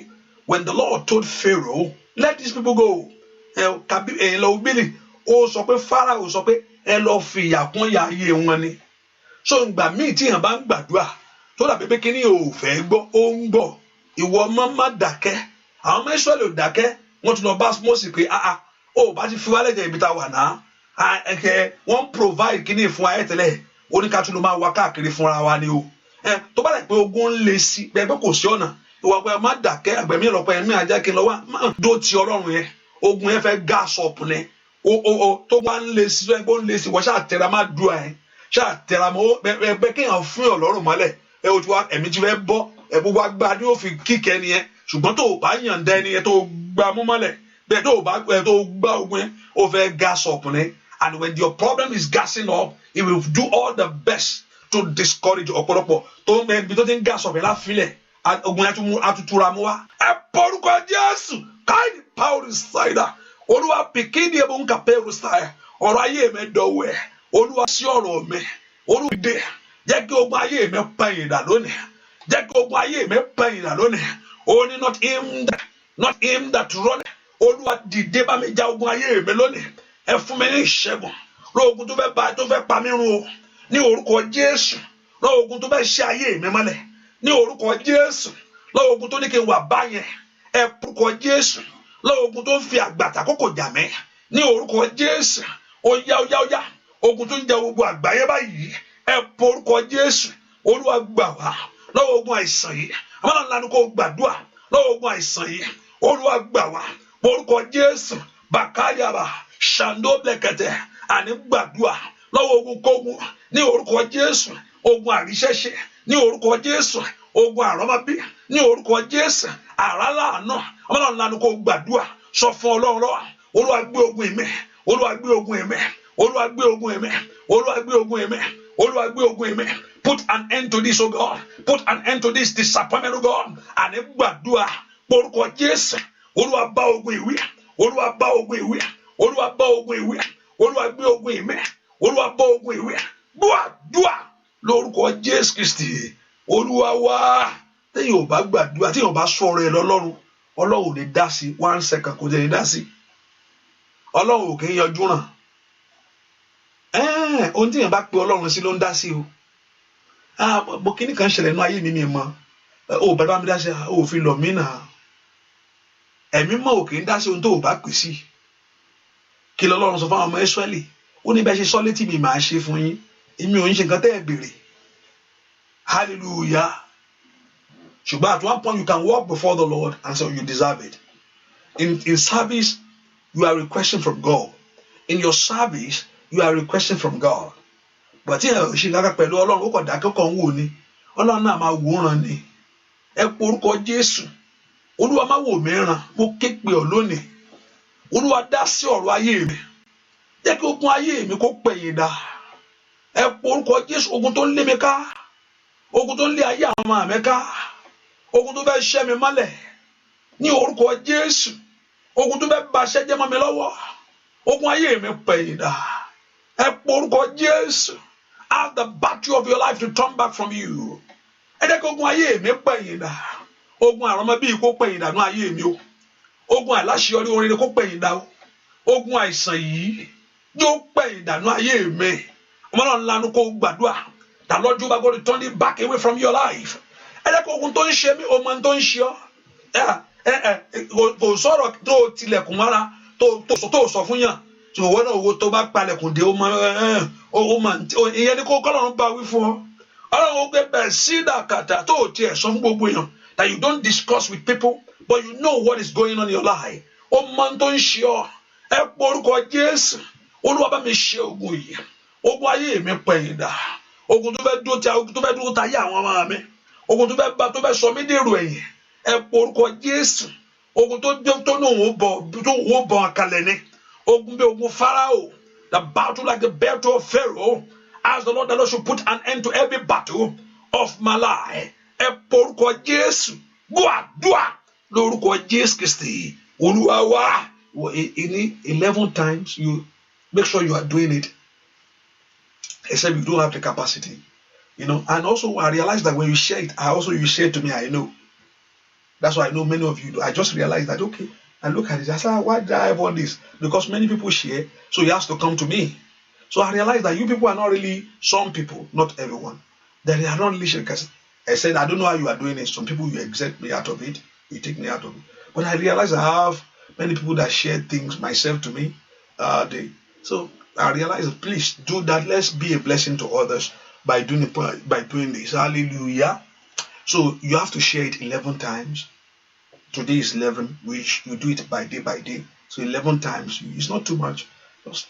when the Lord told Pharaoh let these people go ẹ lọ bílì ó sọ pé Pharaoh sọ pé ẹ lọ fi ìyà kún ìyà ayé wọn ni so ìgbà míì tí èèyàn bá ń gbàdúrà tó dàbí pé kíní ò fẹ́ gbọ́ ó ń gbọ́ ìwọ ọmọ má dákẹ́ àwọn ọmọ Ísírẹ́lì ò dákẹ́ wọ́n tún lọ bá Mósè pé ó bá ti fi wálẹ̀ jẹ́ ibi tá a wà náà wọ́n provide kíní fún ayé tẹ́lẹ̀ oníkàtúndó máa wá káàkiri fúnra wa ni o tó bá dẹ̀ pé ogun ń le sí bẹ́ẹ̀ kò sí ọ̀nà ìwà pé má dákẹ́ àgbẹ̀mí ọ̀lọ́pẹ́ ẹ̀mí ajá kí n lọ wá má dó ti Ọlọ́run yẹn ogun yẹn fẹ́ gas up ni tó wá ń le sí tó ń le sí wọ́n ṣáà tẹ̀ra má dùn ẹ̀ ṣáà tẹ̀ra mọ́ ẹgbẹ́ kéèyàn fún Ọlọ́run mọ́lẹ̀ ojú wa ẹ̀mí ti fẹ́ bọ́ gbogbo agbára ni ó fi kíkẹ́ ni yẹn ṣùgbọ́n tó o bá yànda ẹni yẹn tó o gbá mú mọ́lẹ̀ bẹ́ẹ̀ tó o bá gbá ogun yẹn ó fẹ́ gas up ni and when your problem is gassing up he will do all the best to discourage ọ̀pọ̀lọpọ̀ tó ń bẹ ibi tó ti ń gas up yẹn láfilẹ̀ ogun yẹn atutura mu wa ẹ porúkọ Jésù káyìí power insider Olúwa pikini ebu nka pẹ̀rù sáyà ọ̀rọ̀ ayé mi dọ̀wọ́ ẹ̀ Olúwa sí ọ̀rọ̀ mi Olúwa dé jẹ́ kí ogun ayé mi pẹ̀yìn dà lónìí jẹ́ kí ogun ayé mi pẹ̀yìn dà lónìí only not him that run Olúwa dìde bá mi já ogun ayé mi lónìí ẹ fún mi ní ìṣẹ́gun lóògùn tó fẹ́ pa mí run o ní orúkọ Jésù lóògùn tó fẹ́ ṣe ayé mi mọ́lẹ̀ ní orúkọ Jésù lóògùn tó ní kí n wà báyẹn ẹ orúkọ Jésù lóògùn tó ń fi àgbàtà kókò jà mí ní orúkọ Jésù óyá ogun tó ń jẹ gbogbo àgbáyé báyìí ẹ orúkọ Jésù Olúwa gbà wá lóògùn àìsàn yìí àmọ́ náà lánàá kó gbàdúrà lóògùn àìsàn yìí Olúwa gbà wá orúkọ Jésù bàkáyàbà ṣàndóblẹ̀kẹ̀tẹ̀ àní gbàdúrà lọ́wọ́ ogun kógun ní orúkọ Jésù ogun àríṣẹ́ṣe ní orúkọ Jésù ogun àrọ́mọbí ní orúkọ Jésù àrálàánà ọmọlọ́run lánàá kó gbàdúrà sọ fún Ọlọ́run lọ́wọ́ Olúwa gbé ogun ìmẹ́ Olúwa gbé ogun ìmẹ́ Olúwa gbé ogun ìmẹ́ Olúwa gbé ogun ìmẹ́ Olúwa gbé ogun ìmẹ́ put an end to this, oh God, put an end to this disappointment, oh God, àní gbàdúrà orúkọ Jésù Olúwa bá ogun ìwé Olúwa bá ogun ìwé Olúwa bá ogun ìwé Olúwa gbé ogun ìmẹ́ Olúwa bá ogun ìwé gbàdúrà lórúkọ Jésù Kristi Olúwa wá téèyàn ò bá gbàdúrà téèyàn ò bá sọ̀rọ̀ ẹ̀ lọ́lọ́run Ọlọ́run ò ní dá sí 1 second kò tẹ̀ ní dá sí Ọlọ́run ò kì í yanjú ràn ohun téèyàn bá pe Ọlọ́run sí ló ń dá sí o mo kíní kan ṣẹlẹ̀ nínú ayé mi mọ̀ ó bàbá mi dá sí ó fi lọ̀ mí nà ẹ̀mí mọ̀ ò kì í dá sí ohun tó ò bá pè sí kí lọ́lọ́run sọ fún àwọn ọmọ Ísírẹ́lì ó ní bẹ́ẹ̀ ṣe sọ létí mi màá ṣe fún yín èmi ò ń ṣe nǹkan tẹ́ ẹ béèrè hallelujah ṣùgbọ́n at one point you can walk before the Lord and say you deserve it in service you are requesting from God in your service you are requesting from God but tí ẹ ṣe lára pẹ̀lú Ọlọ́run ó kọ̀ dákẹ́ kọ̀ ń wò ni Ọlọ́run náà máa wòran ni ẹ porúkọ Jésù Olúwa má wò mí ràn mo ké pe ọ lónìí Olúwa dá sí ọ̀rọ̀ ayé mi jẹ́ kí ogun ayé mi kó pẹ̀yìn dà ẹ porúkọ Jésù ogun tó ń lé mi ká ogun tó ń lé ayé àwọn ọmọ mi ká ogun tó fẹ́ ṣẹ́ mi mọ́lẹ̀ ní orúkọ Jésù ogun tó fẹ́ bà iṣẹ́ jẹ́ mọ́ mi lọ́wọ́ ogun ayé mi pẹ̀yìn dà ẹ porúkọ Jésù ask the battle of your life to turn back from you ẹ jẹ́ kí ogun ayé mi pẹ̀yìn dà ogun àrọ́mọ bíi kó pẹ̀yìn dà ní ayé mi o ogun àìláṣeyọrí orin kó pẹ̀yìn dà o ogun àìsàn yìí yóò pẹ̀yìn dà ní ayé mi ọmọ náà ńlá kó gbàdúrà that Lord you are going to turn it back away from your life ẹ jẹ́ kí ogun tó ń ṣe mí ọmọ tó ń ṣe ọ́ kò sọ̀rọ̀ tó tilẹ̀kùn mọ́ra tó sọ fún yàn ṣùgbọ́n náà owó tó bá palẹ̀kùn dé ó máa ìyẹn ni kó kọ́lọ́run bá wí fún ọ Ọlọ́run ó gbé bẹ́ẹ̀ sí ìdàkàtà tó tiẹ̀ sọ fún gbogbo èèyàn that you don't discuss with people but you know what is going on in your life ó máa tó ń ṣe ọ ẹ porúkọ Jésù Olúwa bá mi ṣe ogun yìí ogun ayé mi pẹ̀yìn dà ogun tó fẹ́ dúró tayé àwọn ọmọ mi ogun tó fẹ́ sọ mí dèrò ẹ̀yìn ẹ porúkọ Jésù ogun tó ní òun bọ̀ àkàlẹ̀ ni ogun bí ogun Pharaoh the battle like the battle of Pharaoh ask the Lord that Lord should put an end to every battle of my life ẹ porúkọ Jésù gbọ́ àdúrà lórúkọ Jésù Kristi Olúwa wá in 11 times you make sure you are doing it except you don't have the capacity and also I realize that when you share it you share it to me I know that's why I know many of you do. I just realized that okay I look at it I say why did I have all this because many people share so it has to come to me so I realized that you people are not really some people not everyone that they are not really sharing because I said I don't know how you are doing it some people you exempt me out of it you take me out of it but I realized I have many people that share things myself to me so I realized please do that let's be a blessing to others by doing this hallelujah so you have to share it 11 times today is 11 which you do it by day so 11 times it's not too much just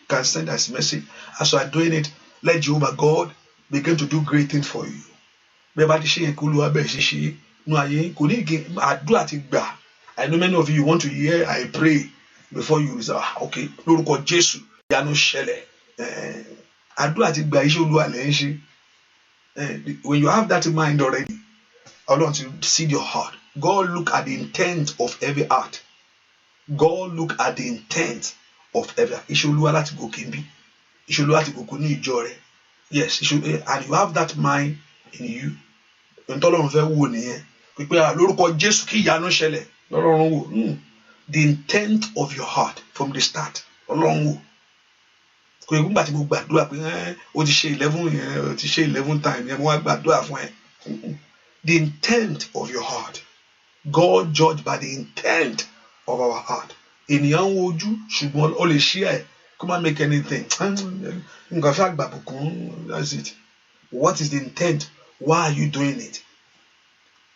can send as a message as you are doing it let Jehovah God begin to do great things for you bẹ́ẹ̀ bá ti ṣe yẹn kó Olúwa bẹ́ẹ̀ ṣe ṣe nú ayé kò ní igi àdúrà ti gbà I know many of you want to hear I pray before you say okay lórúkọ Jésù ìyanu ṣẹlẹ̀ àdúrà ti gbà iṣẹ́ Olúwa lẹ́ ń ṣe when you have that in mind already Ọlọ́run ti see your heart God look at the intent of every heart God look at the intent of every heart iṣẹ́ Olúwa láti gòkè ń bí iṣẹ́ Olúwa láti gòkè ní ìjọ rẹ̀ yes and you have that mind in you ntọ́lọ́run fẹ́ wò nìyẹn pípé lórúkọ Jésù kí ìyanu ṣẹlẹ̀ lọ́rọ̀run wò the intent of your heart from the start Ọlọ́run wò kò yẹ nígbà tí mo gbàdúrà pé o ti ṣe 11 yẹn o ti ṣe 11 times yẹn mo wá gbàdúrà fún ẹ the intent of your heart God judge by the intent of our heart ènìyàn ń wojú ṣùgbọ́n ó lè ṣí ẹ kó má make anything nǹkan fẹ́ àgbàbùkún that's it what is the intent why are you doing it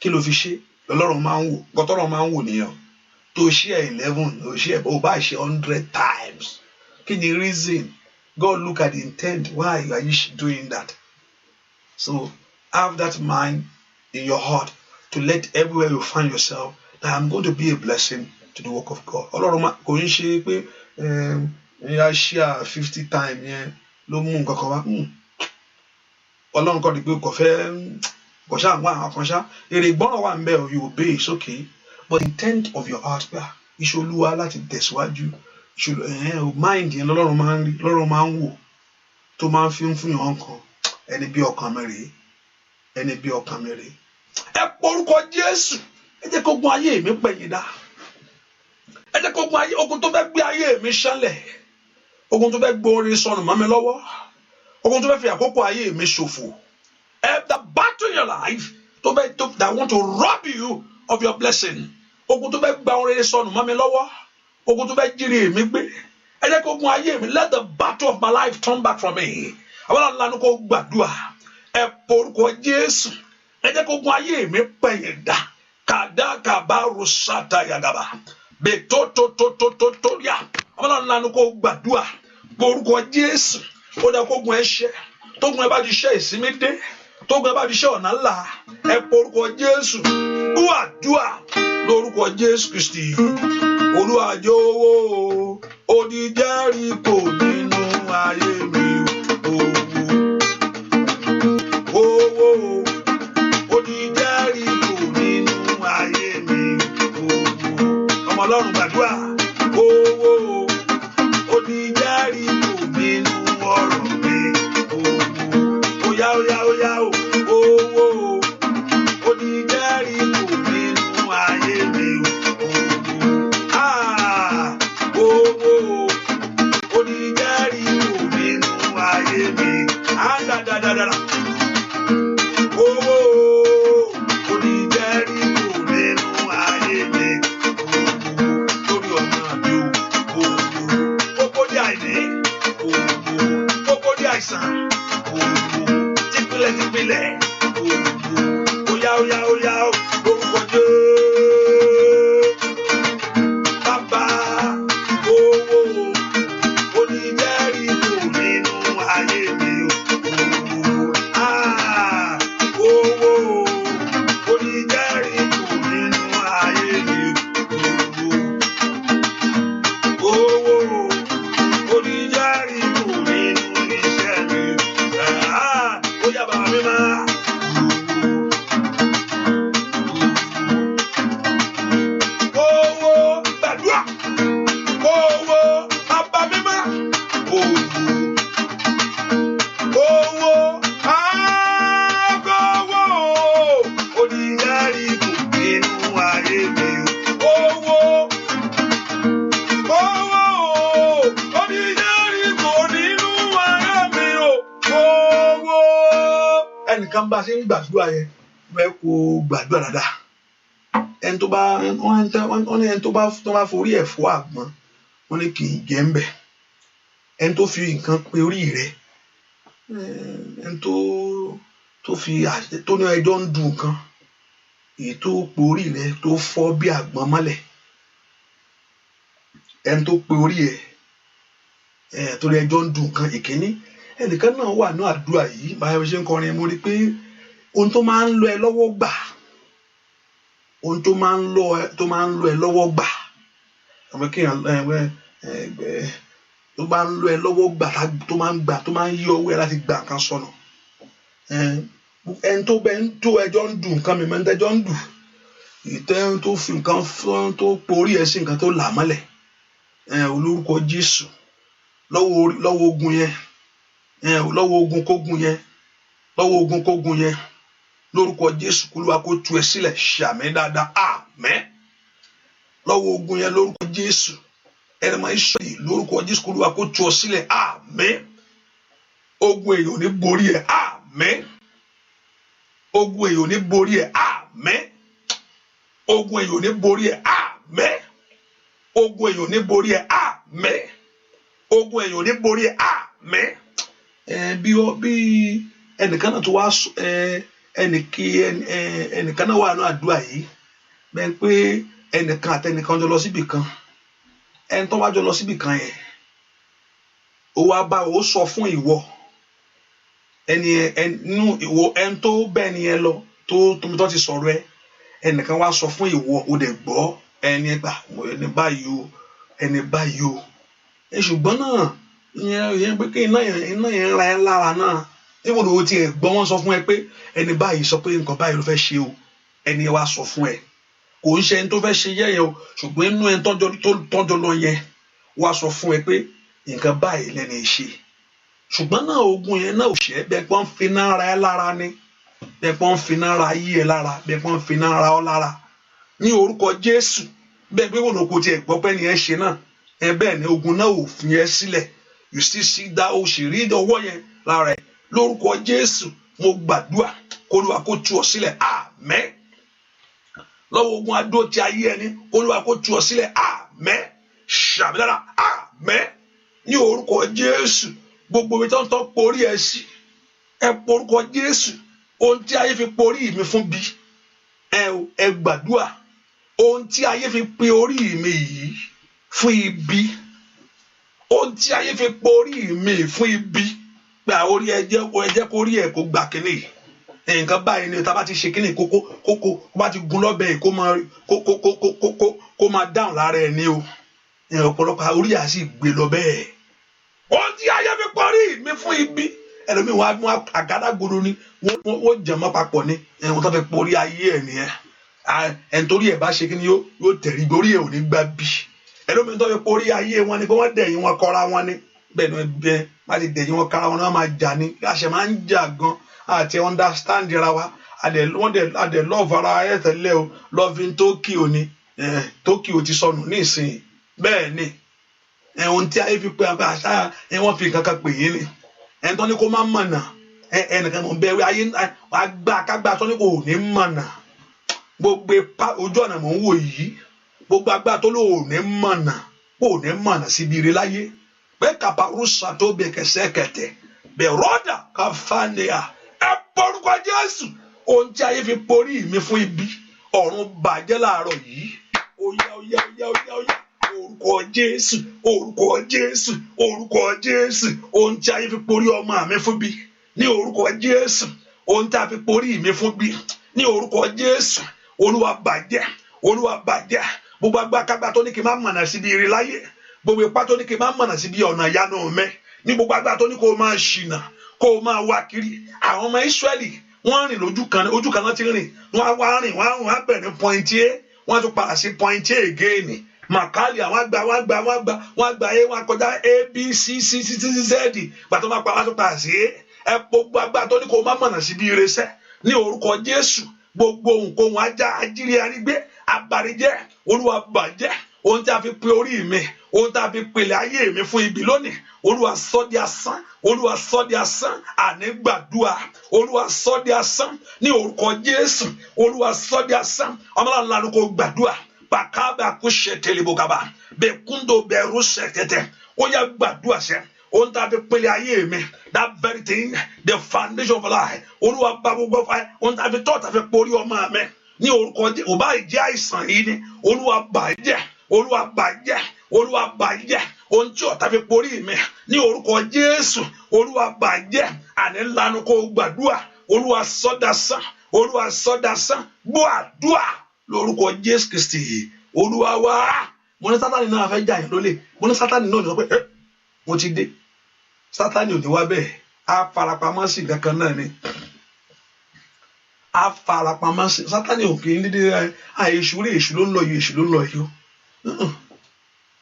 kí ló fi ṣe lọ́lọ́run máa ń wò gbọ́tọ́rọ̀ máa ń wò nìyẹn tó ṣe 11 tó ṣe ó bá ṣe 100 times kí ni reason God look at the intent why are you doing that so have that mind in your heart to let everywhere you find yourself that I'm going to be a blessing to the work of God ọlọ́run kò ń ṣe pé ya ṣíà 50 times yẹn ló mú nǹkan kan wá ọlọ́run kọ́ di pé kò ṣáà ń wá àwọn kan ṣá èrè ìgbọ́ràn wà ń bẹ̀ you obey it's okay but the intent of your heart iṣẹ́ Olúwa láti tẹ̀síwájú mind yẹn lọ́lọ́run máa ń rí lọ́lọ́run máa ń wò tó máa ń fi ń fún yàn kan ẹni bí ọkàn mi rèé ẹni bí ọkàn mi rè. Ẹ porúkọ Jésù, ẹ jẹ́ kó gun ayé mi pẹ̀yìn dá. Ẹ jẹ́ kó gun ayé, ogun tó fẹ́ gbé ayé mi ṣánlẹ̀, ogun tó fẹ́ gbé orin sọnù mọ́ mi lọ́wọ́, ogun tó fẹ́ fi àkókò ayé mi ṣòfò. The battle in your life that want to rob you of your blessing, ogun tó fẹ́ gba orin sọnù mọ́ mi lọ́wọ́, ogun tó fẹ́ jírí mi gbé. Ẹ jẹ́ kó gun ayé mi. Let the battle of my life turn back from me. Àwọn àlànà kò gbàdúrà. Ẹ porúkọ Jésù. Ẹ jẹ́ kó gun ayé mi pẹ̀yìn dá. Kàdá kàbárò sátà yàgàbà. Bètótótótótótóyà. Àwọn àlànà kò gbàdúrà. Porúkọ Jésù. Ó dá kó gun ẹ̀ṣẹ̀. Tó gun ẹ bá ti ṣe ìsinmi dé. Tó gun ẹ bá ti ṣe ọ̀nà ńlá. Ẹ porúkọ Jésù. Gbàdúrà lórúkọ Jésù Kristi. Olúwa jọ̀wọ́ odi Jẹ́ríkò nínú ayé mi. Owó odi Jẹ́ríkò nínú ayé mi. Ọmọ Ọlọ́run gbàdúrà. Owó odi Jẹ́ríkò nínú ọ̀rọ̀ mi. Óyá óyá óyá o. Owó odi Jẹ́ríkò nínú ayé mi. Ẹnìkan bá ṣe ń gbàdúrà yẹn bẹ́ẹ̀ kó gbàdúrà dáadáa. Ẹni tó bá forí ẹ̀ fọ́ àgbọn wọ́n ní kì í jẹ́ ń bẹ̀. Ẹni tó fi nǹkan pe orí rẹ̀, ẹni tó ní ẹjọ́ ń dùn nǹkan, èyí tó pe orí rẹ̀ tó fọ́ bí àgbọn mọ́lẹ̀. Ẹni tó pe orí ẹ̀ torí ẹjọ́ ń dùn nǹkan ìkíní. Ẹnìkan náà wà ní àdúrà yìí báyọ̀ ṣe ń kọrin mo rí pé ohun tó máa ń lọ ẹ lọ́wọ́ gbà, ohun tó máa ń lọ ẹ lọ́wọ́ gbà, ọmọ kéèyàn tó máa ń lọ ẹ lọ́wọ́ gbà, tó máa ń yí ọwọ́ ẹ láti gbà nǹkan sọnù. Ẹni tó ẹjọ́ ń dùn nǹkan mi máa ń tẹ́jọ́ ń dùn, ìtẹ́ tó fi nǹkan tó porí ẹ sí nǹkan tó là mọ́lẹ̀. Olórúkọ Jésù lọ́wọ́ ogun yẹn. Lọ́wọ́ ogun kógun yẹn lórúkọ Jésù kúlúwa kó tú ẹ sílẹ̀. Ṣàmì dáadáa àmín. Lọ́wọ́ ogun yẹn lórúkọ Jésù ẹni máa ń sọ yìí lórúkọ Jésù kúlúwa kó tú ọ sílẹ̀ àmín. Ogun èèyàn ò ní borí ẹ àmín. Ogun èèyàn ò ní borí ẹ àmín. Ogun èèyàn ò ní borí ẹ àmín. Ogun èèyàn ò ní borí ẹ àmín. Ogun èèyàn ò ní borí ẹ àmín. Bí ẹnìkan náà tó wá ẹnìkan náà wà ní àdúrà yìí bẹ́ẹ̀ pé ẹnìkan àtẹnìkan jọ lọ síbì kan. Ẹni tó wá jọ lọ síbì kan yẹn ó wá bá ó sọ fún ìwọ ẹni tó bẹ́ẹ̀ ni ẹ lọ tó ti sọ̀rọ̀ ẹ. Ẹnìkan wá sọ fún ìwọ ó dẹ̀ gbọ́ ẹni báyìí o ṣùgbọ́n náà ìyẹn pé kí iná yẹn ra ẹ lára náà níbo ló ti ẹ̀ gbọ́ wọ́n sọ fún ẹ pé ẹni báyìí sọ pé nǹkan báyìí ló fẹ́ ṣe o. Ẹni wá sọ fún ẹ kò ń ṣe ẹni tó fẹ́ ṣe yẹ̀yẹ́ o ṣùgbọ́n inú ẹni tọ́jọ́ lọ yẹn wá sọ fún ẹ pé nǹkan báyìí lẹ́ni ṣe. Ṣùgbọ́n náà ogun yẹn náà ò ṣe bẹ́ẹ̀ pọ́n fi náà ra ẹ lára ni. bẹ́ẹ̀ pọ́n finá ra ayé ẹ lára bẹ́ẹ̀ pọ́n finá ra ọ lára ní orúkọ Jésù bẹ́ẹ̀ pé wọn kò tiẹ̀ gbọ́ pé ni ẹ ṣe náà bẹ́ẹ̀ ni ogun náà ò fi ẹ sílẹ̀ you still see that o sì rí ọwọ́ yẹn lára ẹ lórúkọ Jésù mo gbàdúrà k'Olúwa kó tú ọ sílẹ̀ àmín lọ́wọ́ ogun adó ti ayé ẹni Olúwa kó tú ọ sílẹ̀ àmín ṣàmìlára àmín ní orúkọ Jésù gbogbo mi tó ń tọ́ porí ẹ sí ẹ porúkọ Jésù ohun tí ayé fi porí mi fún bí ẹ gbàdúrà ohun tí ayé fi pe orí mi yìí fún ibi ohun tí ayé fi porí mi fún ibi pé orí ẹ jẹ́ kó rí ẹ kó gbà kínní nǹkan báyìí ni tá a bá ti ṣe kínní kókó bá ti gun lọ́bẹ̀ yìí kó máa dáhùn lára ẹ ní o ọ̀pọ̀lọpọ̀ orí à sì gbé lọ bẹ́ẹ̀ ohun tí ayé fi porí mi fún ibi ẹlòmíì wọn á mú àgádágodo ni wọn jẹmọ papọ̀ ni wọn tó fẹ́ porí ayé ẹ nìyẹn ẹni torí ẹ bá ṣe kí ni yóò tẹ̀rí orí ẹ ò ní gbà bí ẹlòmíì tó fẹ́ porí ayé wọn ni pé wọ́n dẹ̀yìn wọn kọ́ra wọn ni bẹ́ẹ̀ ni bẹ́ẹ̀ má ti dẹ̀yìn wọn kára wọn ni wọ́n máa jà ní àṣẹ máa ń jà gan àti understand ra wa adẹ love ara ẹ tẹ́lẹ̀ o loving Tokyo ni Tokyo ti sọnù ní ìsìn bẹ́ẹ̀ ni ohun tí ayé fi pé àṣà wọ́n fi kankan pè yín ni ẹni tó ní kó má mọ̀nà ẹnìkan mọ̀ bẹ́ẹ̀ ayé agbákágbá tó ní kò ní mọ̀nà gbogbo ojú ọ̀nà mọ̀ ń wò yìí gbogbo agbá tó lò ní mọ̀nà síbi ire láyé pé kàpàrúsà tó bẹ kẹsẹ̀ kẹtẹ bẹ rọ́dà káfáníà ẹ porúkọ Jésù ohun tí ayé fi porí mi fún ibi ọ̀run bàjẹ́ láàárọ̀ yìí óyá orúkọ Jésù ohun tí ayé fi porí ọmọ mi fún bí ní orúkọ Jésù ohun tí a fi porí mi fún bí ní orúkọ Jésù Olúwa bàjẹ́ gbogbo agbákágbá tó ní kí n má mọ̀nà síbi ire láyé gbogbo ipá tó ní kí n má mọ̀nà síbi ọ̀nà ìyanu mẹ́ ní gbogbo agbá tó ní kó o máa ṣìnà kó o máa wá kiri àwọn ọmọ Ísírẹ́lì wọ́n rìn ojú kan náà ti rìn wọ́n á bẹ̀rẹ̀ point A wọ́n á tún padà sí point A again màkàlì àwọn àgbà wọ́n àgbà A wọ́n kọjá A B C C Z gbàtọ́ máa pa wọ́n tún padà sí ẹ gbogbo agbá tó ní kó o má mọ̀nà síbi ire sẹ́ ní orúkọ Jésù gbogbo nǹkan wọn ajá ajírí arígbé abarijẹ́ Olúwa bàjẹ́ ohun tí a fi pe orí mi ohun tí a fi pèlè ayé mi fún ibi lónìí Olúwa sọ di asán àní gbàdúrà Olúwa sọ di asán ní orúkọ Jésù Olúwa sọ di asán ọmọláńlá lanu kò gbàdúrà bàkàbà kò ṣe tẹlifókàbà bẹkúndò bẹrù ṣẹtẹtẹ ó yá gbàdúrà sẹ ohun tí a fi pèlè ayé mi that very thing the foundation of life Olúwa bá gbogbo fa ohun tí a fi tọ́ ta fi porí ọmọ mi ní orúkọ Jésù ò bá jẹ́ àìsàn yìí ni Olúwa bàjẹ́ ohun tí ọ̀tá fi porí mi ní orúkọ Jésù Olúwa bàjẹ́ àní lanu kó gbàdúrà Olúwa sọ́dásán gbọ́ àdúrà lórúkọ Jésù Kristi Olúwa wá mo ní Sátánì náà fẹ́ jà yín lólè mo ní Sátánì náà ní sọ pé mo ti dé Sátánì ò ní wá bẹ́ẹ̀ á farapamọ́ sí kankan náà ni á farapamọ́ sí Sátánì ò kì í dídí èṣù ló ń lọ yìí o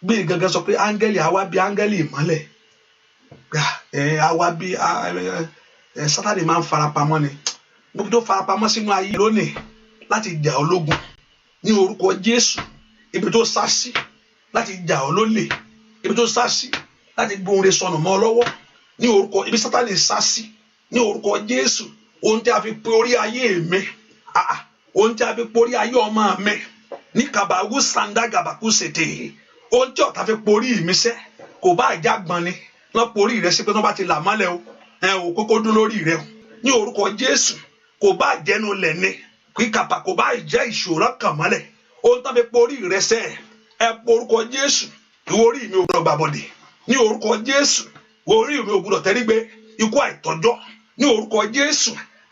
bí gangan sọ pé áńgẹ́lì àwa bí áńgẹ́lì ìmọ́lẹ̀ àwa bí Sátánì máa ń farapamọ́ ni gbogbo tó farapamọ́ sínú ayé lónìí láti jà ọ́ lógun ní orúkọ Jésù ibi tó sá sí láti jà ọ́ lólè ibi tó sá sí láti gbóhùn rẹ̀ sọnù mọ́ ọ lọ́wọ́ ní orúkọ ibi Sátánì sá sí ní orúkọ Jésù ohun tí a fi pe orí ayé mi ohun tí a fi pe orí ayé ọmọ mi ní kàbáwú sàndágàbàkú ṣètè ohun tí ọ̀tá fi porí mi sẹ́ kò bá àjàgbọ́n ni wọ́n porí rẹ sí pé wọ́n bá ti là mọ́lẹ̀ o kókó dún lórí rẹ o ní orúkọ Jésù kò bá jẹ́nu lẹ̀ ni kíkàpà kò bá jẹ́ ìṣòro kàn mọ́lẹ̀ ohun tó fi porí rẹ sẹ́ ẹ porúkọ Jésù ìwọ orí mi ò gbọdọ̀ gbàbọ̀dẹ̀ ní orúkọ Jésù ìwọ orí mi ò gbọdọ̀ tẹ́rígbé ikú àìtọ́jọ́ ní orúkọ Jésù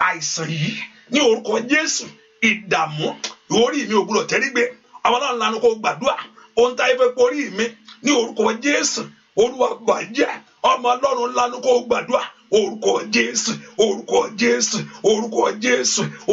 àìsàn yìí ní orúkọ Jésù ìdààmú ìwọ orí mi ò gbọdọ̀ tẹ́rígbé àwọn náà lanu kó gbàdúrà ohun tá a fẹ́ porí mi ní orúkọ Jésù Olúwa bàjẹ́ ọmọ Ọlọ́run lanu kó gbàdúrà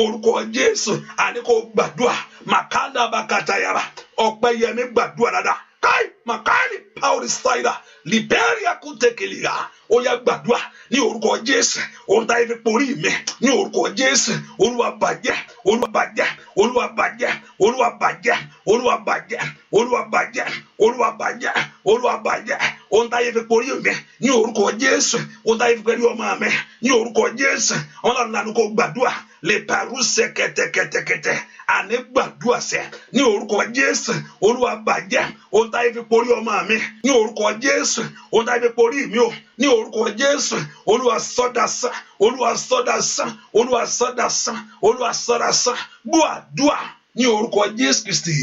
orúkọ Jésù àní kó gbàdúrà màkàdà bàkàtà yàrá Ọpẹ́yẹmí gbàdúrà dáadáa káì makari power cider liberia kutekelia ó yá gbàdúrà ní orúkọ Jésù ohun tá ife porí mi ní orúkọ Jésù Olúwa bàjẹ́ Olúwa bàjẹ́ Olúwa bàjẹ́ Olúwa bàjẹ́ Olúwa bàjẹ́ Olúwa bàjẹ́ Olúwa bàjẹ́ Olúwa bàjẹ́ ohun tá ife porí mi ní orúkọ Jésù ohun tá ife porí ọmọ mi ní orúkọ Jésù Ọlọ́run lanu kó gbàdúrà le paruse kẹtẹkẹtẹkẹtẹ àní gbàdúrà sẹ ní orúkọ Jésù Olúwa bàjẹ́ ohun tá ife porí ọmọ mi ní orúkọ Jésù ohun tá ife porí mi o ní orúkọ Jésù Olúwa sọdásán Olúwa sọdásán Olúwa sọdásán Olúwa sọdásán gbọ́ àdúrà ní orúkọ Jésù Kristi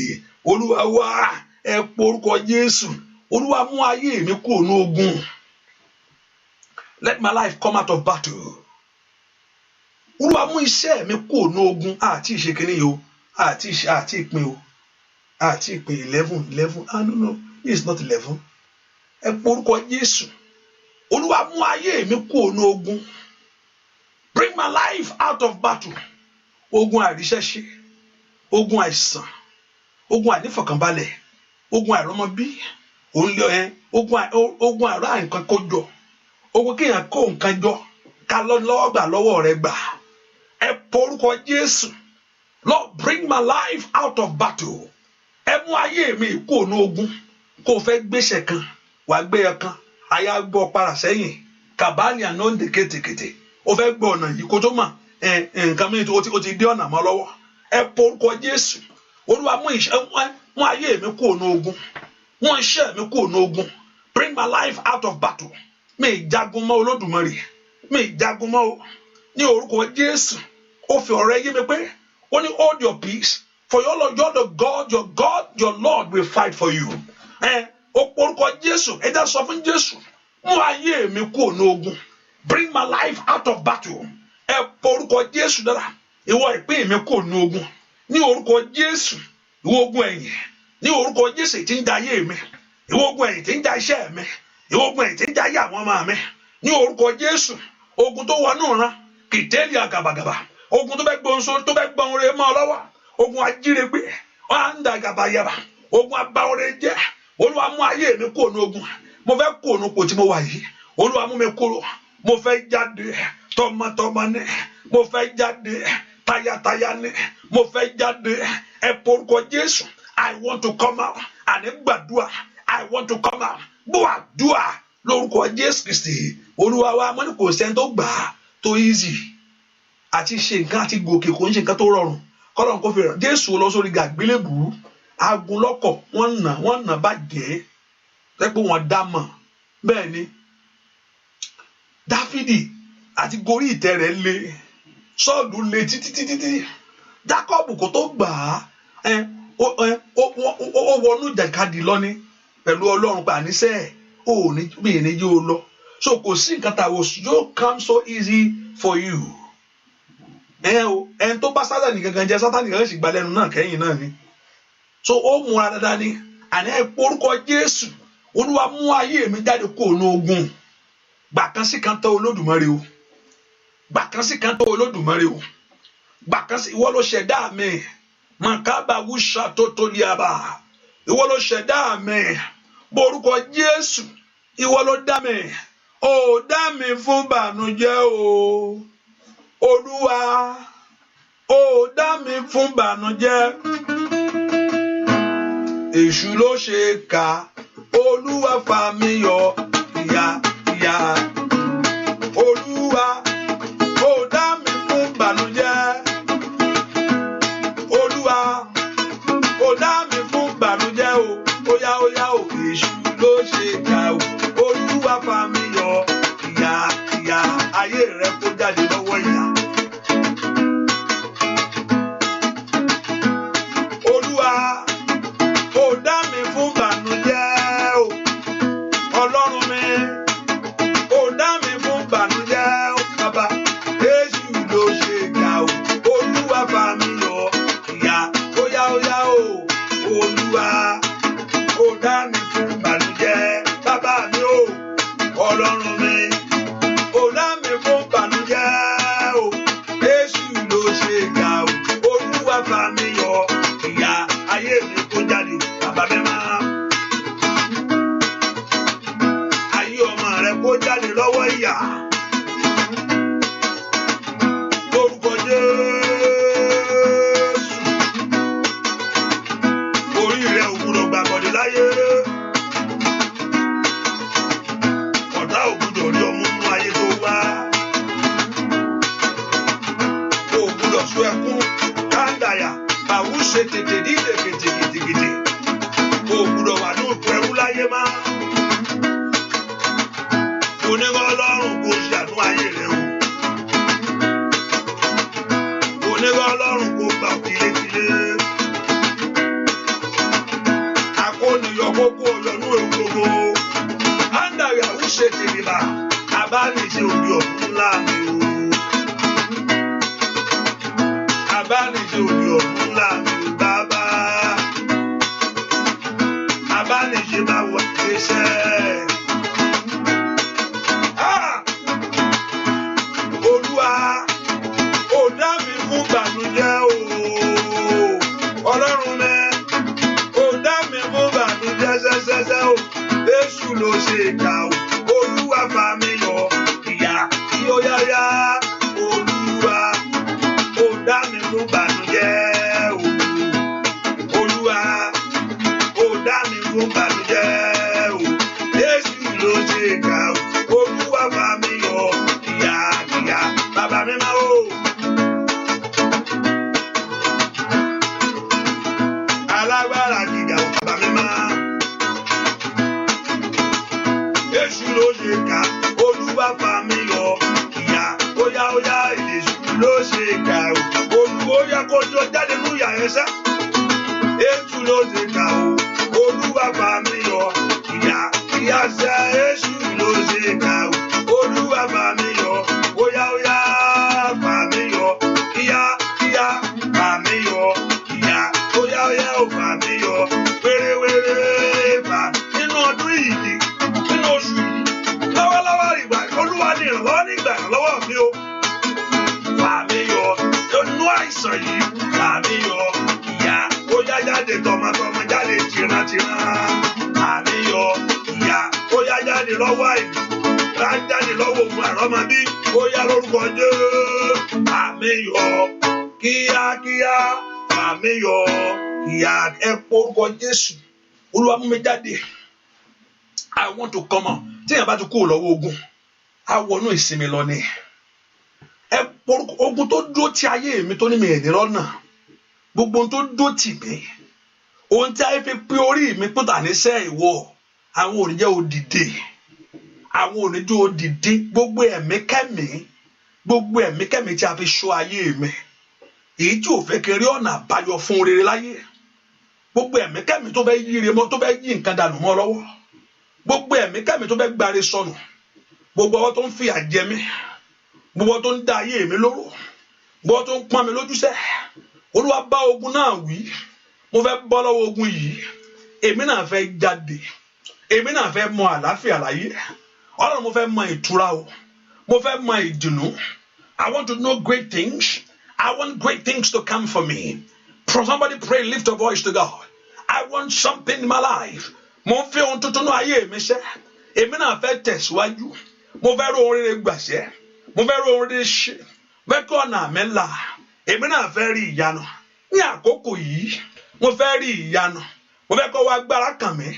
Olúwa wá ẹ pọ orúkọ Jésù Olúwa mú ayé mi kúrò ní ogun. Let my life come out of battle. Olúwa mú iṣẹ́ mi kúrò ní ogun àti ìṣekínní yìí o àti ìpín o àti ìpín 11 no it's not 11. Ẹ pọ orúkọ Jésù Olúwa mú ayé mi kúrò ní ogun. Bring my life out of battle. Ogun àìríṣẹ́ṣe, ogun àìsàn, ogun àìnífọ̀kànbalẹ̀, ogun àìrọ́mọbí, ogun àìrá nǹkan kó jọ, ogun kéèyàn kó nǹkan jọ ká lọ́wọ́ gbà lọ́wọ́ rẹ gbà. Ẹ pọ orúkọ Jésù. Lord, bring my life out of battle. Ẹ mú ayé mi kúrò ní ogun. Kó o fẹ́ gbéṣẹ̀ kan, wàá gbé ẹ kan. Aya gbọ́ para sẹ́yìn kàbáàlì àná ń de kétékété ó fẹ́ gbọ́ ọ̀nà yìí kó tó mà nǹkan mìíràn ó ti dé ọ̀nà mọ́ lọ́wọ́. Ẹ pọ orúkọ Jésù. Olúwa mú ayé mi kúrò ní ogun, mú iṣẹ́ mi kúrò ní ogun. Bring my life out of battle. Mi ìjagun mọ́ Olódùmarè, mi ìjagun mọ́ o ní orúkọ Jésù. Ó fi ọ̀rọ̀ yé mi pé ó ní hold your peace for your Lord, you're the God, your Lord will fight for you. Ó porúkọ Jésù ẹ já sọ fún Jésù mú ayé mi kúrò ní ogun. Bring my life out of battle. Ẹ porúkọ Jésù dára ìwọ ìpín mi kúrò ní ogun ní orúkọ Jésù. Ìwọ ogun ẹ̀yìn ní orúkọ Jésù tí ń da ayé mi, ìwọ ogun ẹ̀yìn tí ń da iṣẹ́ mi, ìwọ ogun ẹ̀yìn tí ń da ayé àwọn ọmọ mi ní orúkọ Jésù. Ogun tó wọnú ran kìtẹ́lì àgàbàgàbà, ogun tó fẹ́ gbóhùn tó fẹ́ gbọ́n rẹ mọ́ ọ lọ́wọ́, ogun ajírégbé ọ̀hánda gàbàyàbà, ogun abáwọrẹ jẹ́. Olúwa mú ayé mi kúrò ní ogun. Mo fẹ́ kúrò ní ipò tí mo wà yìí. Olúwa mú mi kúrò. Mo fẹ́ jáde tọmọtọmọ ní. Mo fẹ́ jáde tayátayá ní. Mo fẹ́ jáde ẹ porúkọ Jésù. I want to come out. Àní gbàdúrà. I want to come out. Gbọ́ àdúrà lórúkọ Jésù Kristi. Olúwa wa mo ní kò sẹ́ni tó gbà á tó easy. Àti ṣe nǹkan àti gòkè kò ń ṣe nǹkan tó rọrùn. Kọ́lọ́run kò fi ràn. Jésù lọ sórí àgbélébùú. Agun lọ́kọ̀ wọ́n nà bàjẹ́ pẹ́pẹ́ wọn dá mọ̀. Bẹ́ẹ̀ ni Dáfídì àti gorí ìtẹ́ rẹ̀ lé Sọ́ọ̀lù lé títí Jákọ́bù kò tó gbà á ó wọnú ìjàkadì lọ ní pẹ̀lú Ọlọ́run pa àníṣe ò ní bí ìní yóò lọ. So kò sí nǹkan tá yóò come so easy for you. Ẹn tó bá Sátánì gangan jẹ Sátánì gangan sì gba lẹ́nu náà kẹ́yìn náà ni. So ó múra dáadáa ni àní ẹ porúkọ Jésù. Olúwa mú ayé mi jáde kúrò ní ogun. Gbà kan sí kan tó Olódùmarè o. Gbà kan sí kan tó Olódùmarè o. Gbà kan sí ìwọ ló ṣẹ̀dá mi. Màkàbà wúṣà tó tó liaba. Ìwọ ló ṣẹ̀dá mi. Porúkọ Jésù. Ìwọ ló dá mi. Ó dá mi fún bànújẹ́ o. Olúwa ó dá mi fún bànújẹ́. Èṣù ló ṣe kà, Olúwa fà mí yọ, ìyà. Olúwa ó dá mi fún bànújẹ́. Olúwa ó dá mi fún bànújẹ́ o. Óyá o, èṣù ló ṣe kà o. Olúwa fà mí yọ, ìyà. Ayé rẹ kó jáde lọ́wọ́ ìyà. Olúwa ó dá mi fún bànújẹ́ o. Ọlọ́run mi ó aṣọ ẹkún kándàyà àwùṣe tètè dídè gidigidi kò gbúdọ̀ wà ní òkú ẹrú láyé má. Onígbà Ọlọ́run kò ṣàánú ayé rẹ o. Onígbà Ọlọ́run kò gbà tilétilé. Akóniyọ kókó ọyọnú ewu gbogbo. Ándàyà àwùṣe tèmíbà abánijẹ òbí ọ̀dún ńlá mi o. Abánijẹ òbí ọ̀dún ńlá mi o bàbá. Abánijẹ bá wọ iṣẹ́. Olúwa ò dá mi fún ìbànújẹ́ o. Ọlọ́run mẹ́ ò dá mi fún ìbànújẹ́ ṣẹ́ṣẹ́ṣẹ́ o. Èṣù ló ṣe ìkà o. Olúwa fà mí yọ ìyà tí ó yáyá. Olúwa ò dá mi fún ìbànújẹ́ o. Olúwa ò dá mi fún ìbànújẹ́ o. Èṣù ló ṣe ìkà o. Olúwa fà mí yọ ìyà kíyà. Bàbá mi máa o. Alágbára gíga o bàbá mi máa. Èṣù ló ṣe ìkà. Olúwa fà mí yọ ìyà. Óyá Èṣù ló ṣe ìkà o. Olúwa ó yá kó jọ jáde nínú ìyà yẹn sá. Èṣù ló ṣe ìkà o. Olúwa fà mí yọ ìyà. Ìyà sẹ́ Èṣù ló ṣe ìkà o. Olúwa fà mí yọ. Óyá fà mí yọ. Ìyà fà mí yọ. Ìyà óyá ó fà mí yọ. Wérewére fà nínú ọdún yìí nínú oṣù yìí lọ́wọ́lọ́wọ́ ìgbà Olúwa ní ìrànlọ́wọ́ nígbà ìrànlọ́wọ́ mi o. Fà mí yọ nínú àìsàn yìí. Fà mí yọ. Ìyà óyá jáde tọmọtọmọ jáde tìrantìran. Fà mí yọ. Ìyà óyá jáde lọ́wọ́ àìní. Jáde lọ́wọ́ òun àrọ́mọbí. Óyá lórúkọ Jésù. Fà mí yọ. Kíákíá. Fà mí yọ. Ìyà ẹ porúkọ Jésù. Olúwa mú mi jáde. I want to come on. Tí èèyàn bá ti kúrò lọ́wọ́ ogun, á wọnú ìsinmi lọ ni. Ẹ porúkọ ogun tó dúró ti ayé mi tó ní mi ẹ̀ ní rọ́nà. Gbogbo ohun tó dúró tì mí. Ohun tí ayé fi pín orí mi pín tà níṣẹ́ ìwọ. Àwọn òrìjẹ́ òdìdè. Àwọn òrìjẹ́ òdìdè. Gbogbo ẹ̀mí kẹ́mi tí a fi ṣọ́ ayé mi. Èyí tí ò fẹ́ kiri ọ̀nà àbáyọ fún rere láyé. Gbogbo ẹ̀mí kẹ́mi tó fẹ́ yí remọ́ tó fẹ́ yí nǹkan dànù mọ́ lọ́wọ́. Gbogbo ẹ̀mí kẹ́mi tó fẹ́ gbáre sọnù. Gbogbo ọwọ́ tó ń fìyà jẹ mí. Gbogbo tó ń da ayé mi lóró. Gbogbo tó ń pọ́n mi lójúṣẹ́. Olúwa bá ogun náà wí. Mo fẹ́ bọ́ lọ́wọ́ ogun yìí. Èmi náà fẹ́ jáde. Èmi náà fẹ́ mọ àlàáfíà láyé. Ọlọ́run mo fẹ́ mọ ìtura o. Mo fẹ́ mọ ìdùnnú. I want to know great things. I want great things to come for me. Somebody pray, lift your voice to God. I want something in my life. Mo ń fẹ́ ohun tuntun náà ayé mi ṣẹ́. Èmi náà fẹ́ tẹ̀síwájú. Mo fẹ́ rí ohun rere gbàṣẹ́. Mo fẹ́ rí ohun rere ṣe. Mo fẹ́ kí ọ̀nà mi là. Èmi náà fẹ́ rí ìyanu. Ní àkókò yìí, mo fẹ́ rí ìyanu. Mo fẹ́ kí ọwọ́ agbára kàn mí.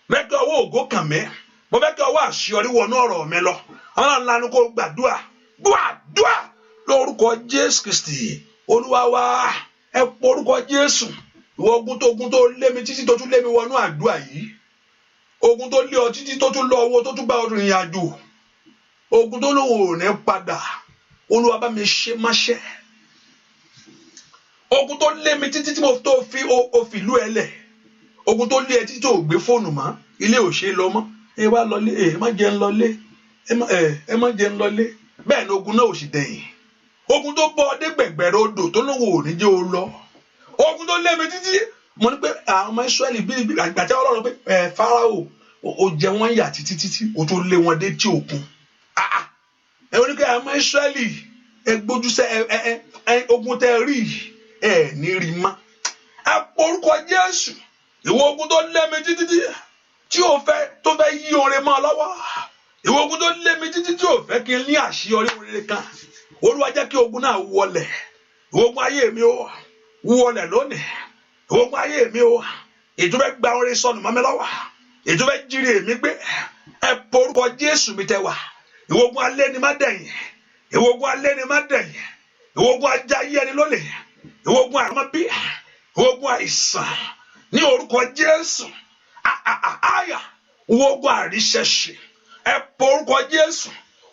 Mo fẹ́ kí ọwọ́ ògo kàn mí. Mo fẹ́ kí ọwọ́ àṣeyọrí wọnú ọ̀rọ̀ mi lọ. Àwọn ńlá ni kò gbàdúrà. Gbàdúrà lórúkọ Jésù Kristi. Olúwa wa ẹ porúkọ Jésù. Ìwọ ogun tó lé mi títí tó tún lé mi wọnú àdúrà yìí. Ogun tó lé ọ títí tó tún lọ owó tó tún bá ọdún ìrìn àjò. Ogun tó lóun ò ní padà. Olúwa bá mi ṣe máṣẹ́. Ogun tó lé mi títí tí mo tó fi ìlú ẹ lẹ̀. Ogun tó lé ẹ títí tó gbé fóònù mọ́. Ilé ò ṣe lọ mọ́. Ẹ wá lọlé. Ẹ má jẹ́ ń lọlé. Ẹ má jẹ́ ń lọlé. Bẹ́ẹ̀ ni ogun náà ò sì dẹ̀yìn. Ogun tó bọ́ ọdẹ gbẹ̀gbẹ̀rẹ̀ odò tó lóun ò ní jẹ́ o lọ. Ogun tó lé mi títí. Mo ní pé àwọn ọmọ Ísírẹ́lì bí àgbàtà Ọlọ́run pé Fáráò ó jẹ wọ́n yà títí ó tó lé wọn dé tí òkun. Ẹ wọ́n ní pé àwọn ọmọ Ísírẹ́lì ẹ gbójúsẹ́ ogun tẹ rí ẹ ní rí mọ́. Ẹ porúkọ Jésù. Ìwọ ogun tó lé mi títí tí ò fẹ́ tó fẹ́ yí oore mọ́ lọ́wọ́. Ìwọ ogun tó lé mi títí tí ò fẹ́ kí n ní àṣeyọrí rere kan. Olúwa jẹ́ kí ogun náà wọlẹ̀. Ìwọ ogun ayé mi ó wọlẹ̀ lónìí. Ìwọ ogun ayé mi ó ètò fẹ́ gba oore sọnù mọ́ mi lọ́wọ́. Ètò fẹ́ jírí èmi gbé. Ẹ porúkọ Jésù mi tẹ wà. Ìwọ ogun alẹ́ ni má dẹ̀yìn. Ìwọ ogun alẹ́ ni má dẹ̀yìn. ìwọ ogun ajáyé ẹni lólè, ìwọ ogun àrọ́mọbí, ìwọ ogun àìsàn ní orúkọ Jésù. Àyà ìwọ ogun àríṣẹ́ṣe ẹ pọ orúkọ Jésù.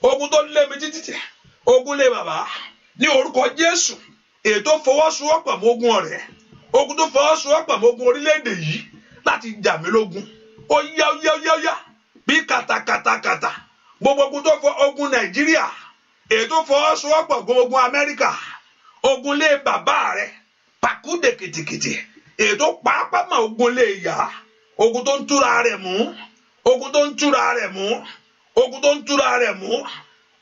Ogun tó lé mi títí, ogun lé bàbá ní orúkọ Jésù. Èyí tó fọwọ́sowọ́pọ̀ mọ́ ogun ọ̀rẹ́, ogun tó fọwọ́sowọ́pọ̀ mọ́ ogun orílẹ̀-èdè yìí láti jà mí lógun. Ó yá bí kàtàkàtàkàtà. Gbogbo ogun tó fọ ogun Nàìjíríà, èyí tó fọwọ́sowọ́pọ̀ mọ́ ogun Amẹ́ríkà, ogun lé bàbá rẹ̀ pàkúdè kìtìkìtì, èyí tó pàápàá mọ́ ogun lé ìyá, ogun tó ń túra rẹ̀ mú, ogun tó ń túra rẹ̀ mú, ogun tó ń túra rẹ̀ mú,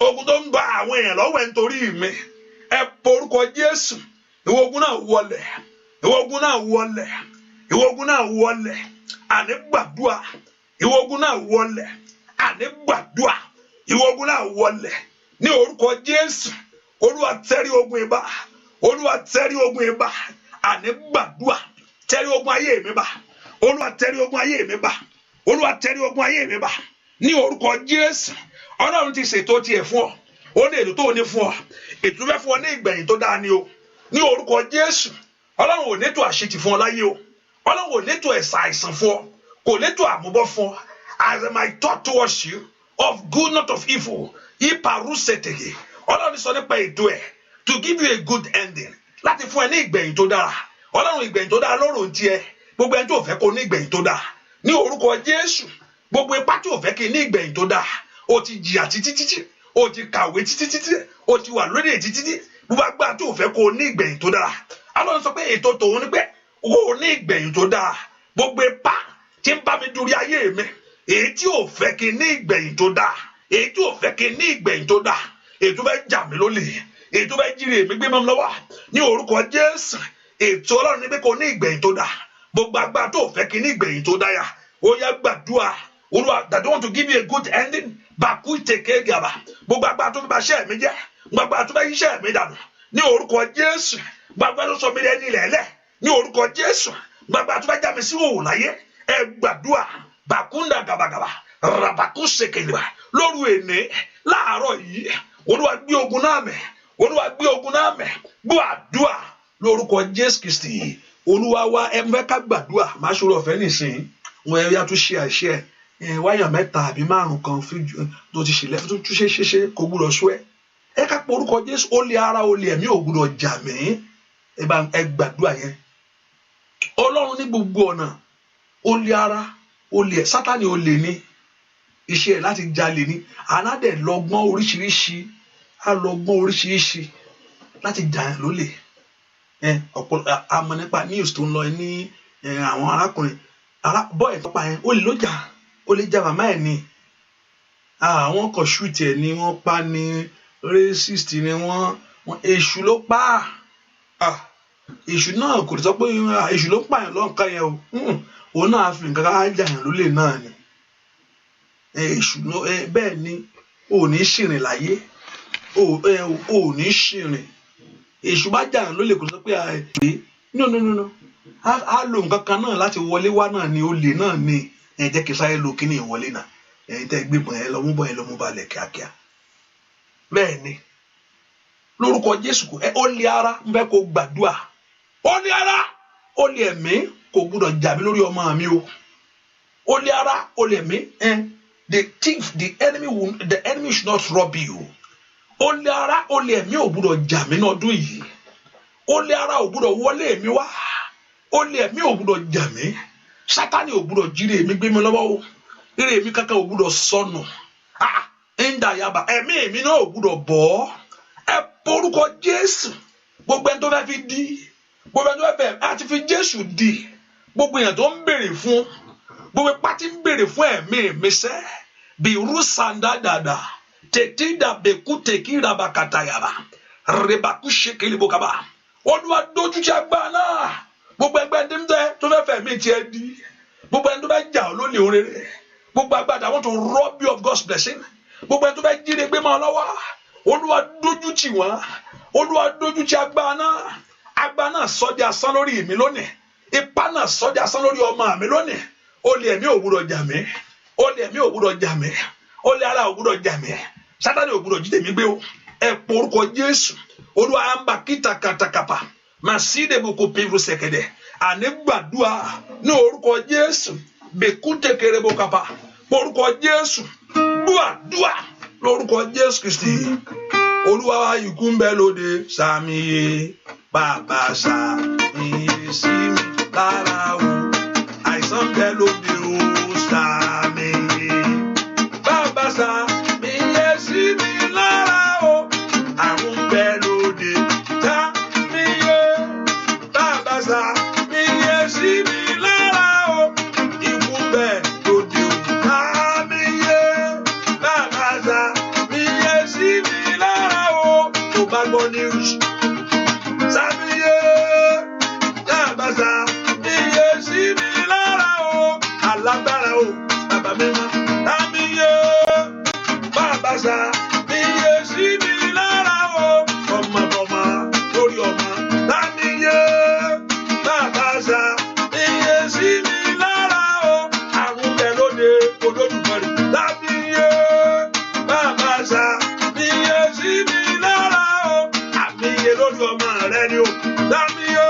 ogun tó ń ba àwọn èèyàn lọ́wọ́ ẹ̀ nítorí mi. Ẹ pọ orúkọ Jésù. Ìwọ ogun náà wọlẹ̀, ìwọ ogun náà wọlẹ̀, ìwọ ogun náà wọlẹ̀. Àní gbàdúrà, ìwọ ogun náà wọlẹ̀. Àní gbàdúrà, ìwọ ogun náà wọlẹ̀. Ní orúkọ Jésù, Olúwa tẹ́rí ogun ibà, Olúwa tẹ́rí ogun ibà. Àní gbàdúrà, tẹ́rí ogun ayé mi bá, Olúwa tẹ́rí ogun ayé mi bá, Olúwa tẹ́rí ogun ayé mi bá. Ní orúkọ Jésù, Ọlọ́run ti ṣètò tiẹ̀ fún ọ. Ó ní ètò tó ní fún ọ. Ètò fẹ́ fún ọ ní ìgbẹ̀yìn tó dáa ni o. Ní orúkọ Jésù, Ọlọ́run ò létò àṣetì fún ọ láyé o. Ọlọ́run ò létò ẹ̀sà àìsàn fún ọ. Kò létò àmúbọ́ fún ọ. As my thought towards you of good not of evil, iparusetege. Ọlọ́run sọ nípa ètò ẹ̀ to give you a good ending, láti fún ẹ ní ìgbẹ̀yìn tó dára. Ọlọ́run ìgbẹ̀yìn tó dára lọ́rùn tiẹ̀. Gbogbo ẹni tó fẹ́ kó ní ìgbẹ̀yìn tó dáa. Ní orúkọ Jésù, gbogbo ipá tí ò fẹ́ kí ní ìgbẹ̀yìn tó dáa. O ti jìyà títí, o ti kàwé títí, o ti wà lórí èyí títí, gbogbo agbára tí ò fẹ́ kó ní ìgbẹ̀yìn tó dáa. Ọlọ́run sọ pé ètò tòun ni pé o ní ìgbẹ̀yìn tó dáa. Gbogbo ipá tí ń bá mi dúró ayé mi, èyí tí ò fẹ́ kí ní ìgbẹ̀yìn tó dáa, èyí tí ò fẹ́ kí ní ìgbẹ̀yìn tó dáa, èyí tó fẹ́ jà mí lólè, èyí tó fẹ́ jíire mi gbé mọ́ mi lọ́wọ́. Ní orúkọ Jésù, ètò Ọlọ́run ni pé kó ní ìgbẹ̀yìn tó dáa. Gbogbo agbára tó fẹ́ kí ní ìgbẹ̀yìn tó dáa yà, ó yá gbàdúrà. Olúwa, that don't want to give you a good ending, bàkú ìtẹ̀kẹ́ gàbà. Gbogbo agbára tó fi bà iṣẹ́ mi jẹ́, gbogbo agbára tó fẹ́ yíṣẹ́ mi dànù. Ní orúkọ Jésù, gbogbo agbára tó sọ mí lẹ́ni ilẹ̀ẹ́lẹ̀. Ní orúkọ Jésù, gbogbo agbára tó fẹ́ já mi sí òwò láyé. Ẹ gbàdúrà, bàkúndà gàbàgàbà, ràbàkú ṣèkèlè lóru èné láàárọ̀ yìí. Olúwa gbé ogun náà mẹ́, Olúwa gbé ogun náà mẹ́. Gbọ́ àdúrà lórúkọ Jésù Kristi. Olúwa wa, ẹ fẹ́ ká gbàdúrà. Má ṣòro ọ̀fẹ́ nìsín. Wọ́n ẹ yá tún ṣe àṣẹ. Wáyà mẹ́ta àbí márùn kan tó ti ṣẹlẹ̀ tó tún ṣe kò gbúdọ̀ sú ẹ. Ẹ ká pọ orúkọ Jésù. Ó lé ara, ó lé ẹ̀mí, ò gbúdọ̀ jà mí. Ẹ gbàdúrà yẹn. Ọlọ́run ní gbogbo ọ̀nà, ó lé ara, ó lé ẹ̀. Sátánì ó lé ní iṣẹ́ ẹ̀ láti jalè ní. Aládẹ̀ lọ́gbọ́n oríṣiríṣi, á lọ́gbọ́n oríṣiríṣi láti jà yàn lólè. Ọ̀pọ̀ àmọ́ nípa news tó ń lọ ní àwọn arákùnrin bọ́ọ̀ pápá yẹn, ó lè ló jà, ó lè jà màmá ẹ̀ ni. Àwọn kan shoot ẹ̀ ni wọ́n pa ni, racist ni wọ́n, èṣù ló pa. Èṣù náà kò sọ pé èṣù ló pààyàn lọ́nkàn yẹn o. Òun náà fi nǹkan ká jà yàn lólè náà ni. Èṣù bẹ́ẹ̀ ni, ò ní ṣìrìn láyé, ò ní ṣìrìn. Èṣù bá jà yàn lólè kò sọ pé no. A lo nǹkan kan náà láti wọlé wá náà ni, olè náà ni. Jẹ́ kí sáré lo kíní ìwọlé náà. Tẹ́ gbé bọ̀ ẹ lọ mú bọ̀ ẹ lọ mú balẹ̀ kíákíá. Bẹ́ẹ̀ ni, lórúkọ Jésù ó lé ara ń fẹ́ kó gbàdúrà. Ó lé ara, ó lé ẹ̀mí, kò gbúdọ̀ jà mí lórí ọmọ mi o. Ó lé ara, ó lé ẹ̀mí. The enemy should not rob you. Ó lé ara, ó lé ẹ̀mí, ò gbúdọ̀ jà mí ní ọdún yìí. Ó lé ara, ò gbúdọ̀ wọlé mi wá. Ó lé ẹ̀mí, ò gbúdọ̀ jà mí. Sátánì ò gbúdọ̀ jíire mi gbé mi lọ́wọ́ o. Ire mi kankan ò gbúdọ̀ sọnù. Ndàyàbá ẹ̀mí mi náà ò gbúdọ̀ bọ́. Ẹ porúkọ Jésù. Gbogbo ẹni tó fẹ́ fi di, gbogbo ẹni tó fẹ́ àti fi Jésù di. Gbogbo èèyàn tó ń béèrè fún, gbogbo ipá tí ń béèrè fún ẹ̀mí mi sẹ́. Bí rúsàndà dàdà, tètè dàbẹ̀kú tèkí rabakàtàyàbá, rèbàkú ṣèkèlè bòkàbà. Olúwa dójú ti agbára náà. Gbogbo ẹgbẹ́ ẹni tó fẹ́ fẹ̀mí tiẹ̀ di. Gbogbo ẹni tó fẹ́ jà ọ́ lólè oréré. Gbogbo agbada, I want to rob you of God's blessing. Gbogbo ẹni tó fẹ́ jíire gbé máa lọ́wọ́. Olúwa dójú tì wọ́n. Olúwa dójú tì agbára náà. Agbára náà sọ di asán lórí mi lónìí. Ipá náà sọ di asán lórí ọmọ mi lónìí. Olè ẹ̀mí ò gbúdọ̀ jà mí. Olè ẹ̀mí ò gbúdọ̀ jà mí. Olè ara ò gbúdọ̀ jà mí. Sátánì ò gbúdọ̀ jí tèmi gbé o. ẹ porúkọ Jésù Olúwa amba kita katakapa maside boko pivru sekede àní gbàdúrà ní orúkọ Jésù bekute kerebo kapa porúkọ Jésù gbàdúrà lórúkọ Jésù Kristi Olúwa ikú ń bẹ lóde sàmìyè bàbá sàmìyè sí mi lára o àìsàn bẹ lóde o sàmìyè bàbá sàmìyè sí mi lára o àrùn bẹ lóde sàmìyè bàbá sàmìyè sí mi lára o ikú bẹ lóde o sàmìyè bàbá sàmìyè sí mi lára o tó bá gbọ́ news sàmìyè bàbá sàmìyè sí mi lára o alágbára o bàbá mímọ́ sàmìyè bàbá sàmìyè sí mi lára o ọmọdọmọ lórí ọmọ sàmìyè bàbá sàmìyè sí mi lára o àrùn bẹ lóde Olódùmarè sàmìyè bàbá sàmìyè sí mi lára o àmìyè lórí ọmọ rẹ ni o sàmìyè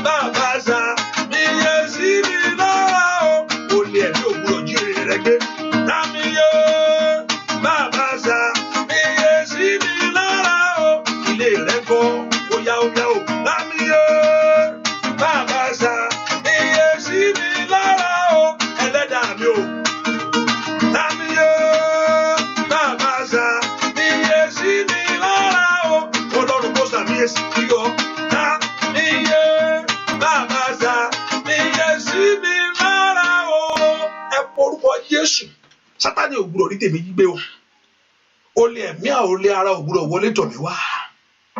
bàbá sàmìyè sí mi lára o olè ẹ̀mí òwúrọ̀ jíire rẹ gbé sàmìyè bàbá sàmìyè sí mi lára o ilé rẹ kọ́ óyá o sàmìyè bàbá sàmìyè sí mi lára o ẹlẹ́dàá mi o sàmìyè bàbá sàmìyè sí mi lára o Ọlọ́run kó sàmìyè sí ọ sàmìyè bàbá sàmìyè sí mi lára o ẹ porúkọ Jésù Sátánì ò gbọ́dọ̀ rí tèmi gbé o olè ẹ̀mí àolè ara ò gbọ́dọ̀ wọlé tọ̀ mí wá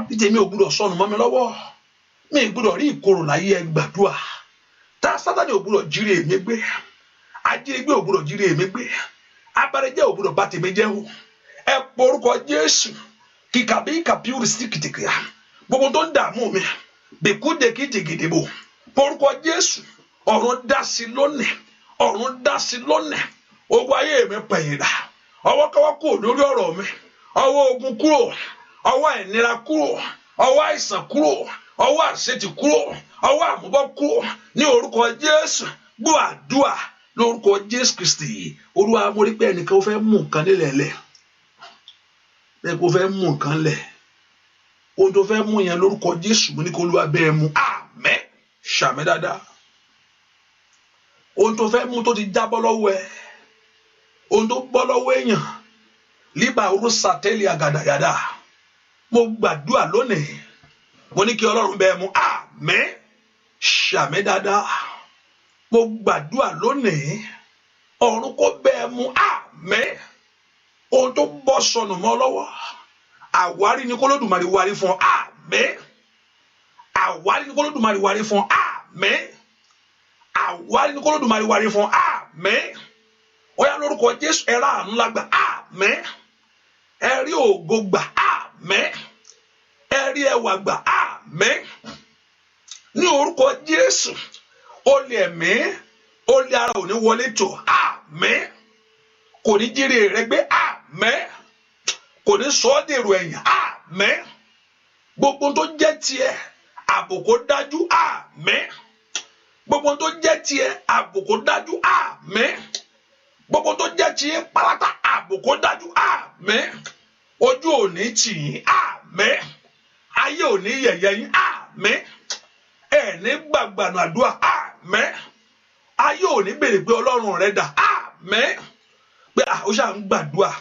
ní tèmi ò gbọ́dọ̀ sọnù mọ́ mi lọ́wọ́ mi ò gbọ́dọ̀ rí ìkorò láyé ẹ gbàdúrà tá Sátánì ò gbọ́dọ̀ jíire èmi gbé ajínigbé ò gbọ́dọ̀ jíire èmi gbé abẹ́rẹ́jẹ́ ò gbọ́dọ̀ bá tèmi jẹ́ o ẹ porúkọ Jésù kíkàbí kàpíùrì sí kìtìkìyà gbogbo tó ń dààmú mi bèkúdè kìtìgìdìbò porúkọ Jésù ọ̀run dá sí lónìí ọ̀run dá sí lónìí ogun ayé mi pẹ̀yìn dà ọwọ́ kọ́wọ́ kúrò lórí ọ̀rọ̀ mi ọwọ́ ogun kúrò ọwọ́ ìnira kúrò ọwọ́ àìsàn kúrò ọwọ́ àṣetì kúrò ọwọ́ àmúbọ́ kúrò ní orúkọ Jésù gbọ́ àdúrà lórúkọ Jésù Kristi Olúwa mo rí pé ẹnìkan ó fẹ́ mú nǹkan nílẹ̀ lẹ̀ bẹ́ẹ̀ kó fẹ́ mú nǹkan lẹ̀ ohun tó fẹ́ mú yẹn lórúkọ Jésù mo ní kó Olúwa bẹ́ẹ̀ mú àmín ṣàmì dáadáa ohun tó fẹ́ mú tó ti jábọ́ lọ́wọ́ ẹ ohun tó bọ́ lọ́wọ́ èèyàn líbà orúsà tẹ́lẹ̀ àgàdàgàdà mo gbàdúrà lónìí mo ní kí Ọlọ́run bẹ́ẹ̀ mú àmín ṣàmì dáadáa mo gbàdúrà lónìí ọ̀run kó bẹ́ẹ̀ mú àmín ohun tó bọ́ sọnù mọ́ lọ́wọ́ àwárí ni k'Olódùmarè wárí fún àmín àwárí ni k'Olódùmarè wárí fún àmín àwárí ni k'Olódùmarè wárí fún àmín ó yá lórúkọ Jésù ẹ rà àánú lágbà àmín ẹ rí ògo gbà àmín ẹ rí ẹwà gbà àmín ní orúkọ Jésù olè ẹ̀mí olè ara ò ní wọlé tọ̀ àmín kò ní jíire rẹ gbé àmín kò ní sọ ọ́ dèrò ẹ̀yìn àmín gbogbo tó jẹ́ tiẹ̀ àbùkù dájú àmín gbogbo tó jẹ́ tiẹ̀ àbùkù dájú àmín gbogbo tó jẹ́ tiẹ̀ pátá àbùkù dájú àmín ojú ò ní tì yín àmín ayé ò ní yẹ̀yẹ́ yín àmín ẹ̀ ní gbàgbànú àdúrà àmín ayé ò ní béèrè pé Ọlọ́run rẹ dà àmín pé ó ṣáà ń gbàdúrà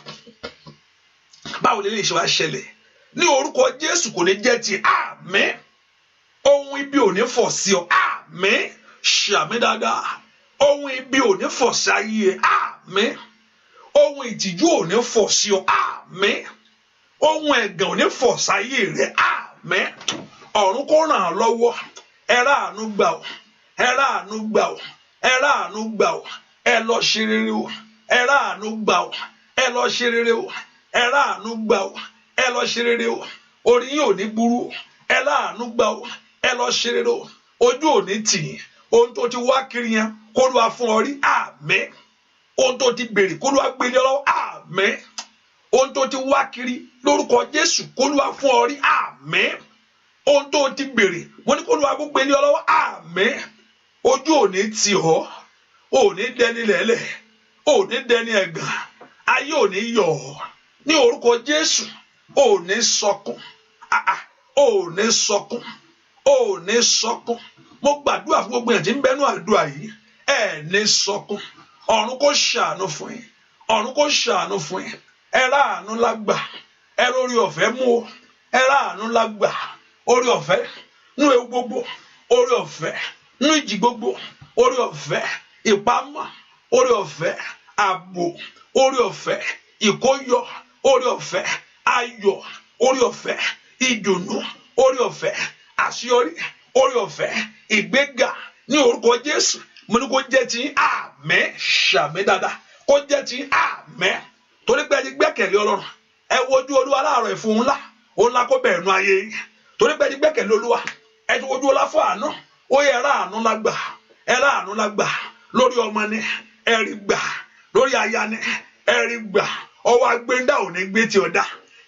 báwo lè ṣe wá ṣẹlẹ̀ ní orúkọ Jésù kò ní jẹ́ ti àmín ohun ibi ò ní fọ̀ sí ọ àmín ṣàmì dáadáa ohun ibi ò ní fọ̀ sí ayé àmín ohun ìtìjú ò ní fọ̀ sí ọ àmín ohun ẹ̀gàn ò ní fọ̀ sí ayé rẹ àmín ọ̀run kó ràn án lọ́wọ́ ẹ ráàánú gbà ọ́ ẹ ráàánú gbà ọ́ ẹ ráàánú gbà ọ́ ẹ lọ ṣe rere o ẹ ráàánú gbà ọ́ ẹ lọ ṣe rere o ẹ ráàánú gbà ọ́ ẹ lọ ṣe rere o orí yín ò ní burú ẹ ráàánú gbà ọ́ ẹ lọ ṣe rere o ojú ò ní tì yín ohun tó ti wá kiri yẹn kó ló wá fún ọ rí àmín ohun tó ti béèrè kó ló wá gbé lé lọ́wọ́ àmín ohun tó ti wá kiri lórúkọ Jésù k'Olúwa fún ọ rí. Àmín. Ohun tó ti béèrè mo ní k'Olúwa kó gbé lé ọ lọ́wọ́. Àmín. Ojú ò ní tì ọ́, ò ní dẹni lẹ́lẹ̀, ò ní dẹni ẹ̀gàn, ayé ò ní yọ̀ ọ́ ní orúkọ Jésù. Ò ní sọkún, ò ní sọkún, ò ní sọkún. Mo gbàdúrà fún gbogbo èèyàn tí ń bẹnu àdúrà yìí, ẹ ní sọkún. Ọ̀run kó ṣàánú fún yín, ọ̀run kó ṣàánú fún yín. Ẹ ráàánú lágbà, ẹ rórí ọ̀fẹ́ mú o, ẹ ráàánú lágbà, orí ọ̀fẹ́ nú ewu gbogbo, orí ọ̀fẹ́ nú ìjì gbogbo, orí ọ̀fẹ́ ìpamọ́, orí ọ̀fẹ́ ààbò, orí ọ̀fẹ́ ìkóyọ, orí ọ̀fẹ́ ayọ̀, orí ọ̀fẹ́ ìdùnnú, orí ọ̀fẹ́ àṣeyọrí, orí ọ̀fẹ́ ìgbéga ní orúkọ Jésù. Mo ní kó jẹ́ ti àmín. Ṣàmì dáadáa kó jẹ́ ti àmín. Torí pé ẹ ti gbẹ́kẹ̀lé Ọlọ́run, ẹ wojú Olúwa láàárọ̀ ìfún ńlá, òun ńlá kó bẹ̀rẹ̀ nú ayé yín. Torí pé ẹ ti gbẹ́kẹ̀lé Olúwa, ẹ ti wojú Olúwa fún àánú, ó yẹ ẹ ráàánú lágbà, ẹ ráàánú lágbà lórí ọmọ ni ẹ rí gbà, lórí aya ni ẹ rí gbà. Ọwọ́ agbẹ́ndà ò ní gbé ti ọ̀dà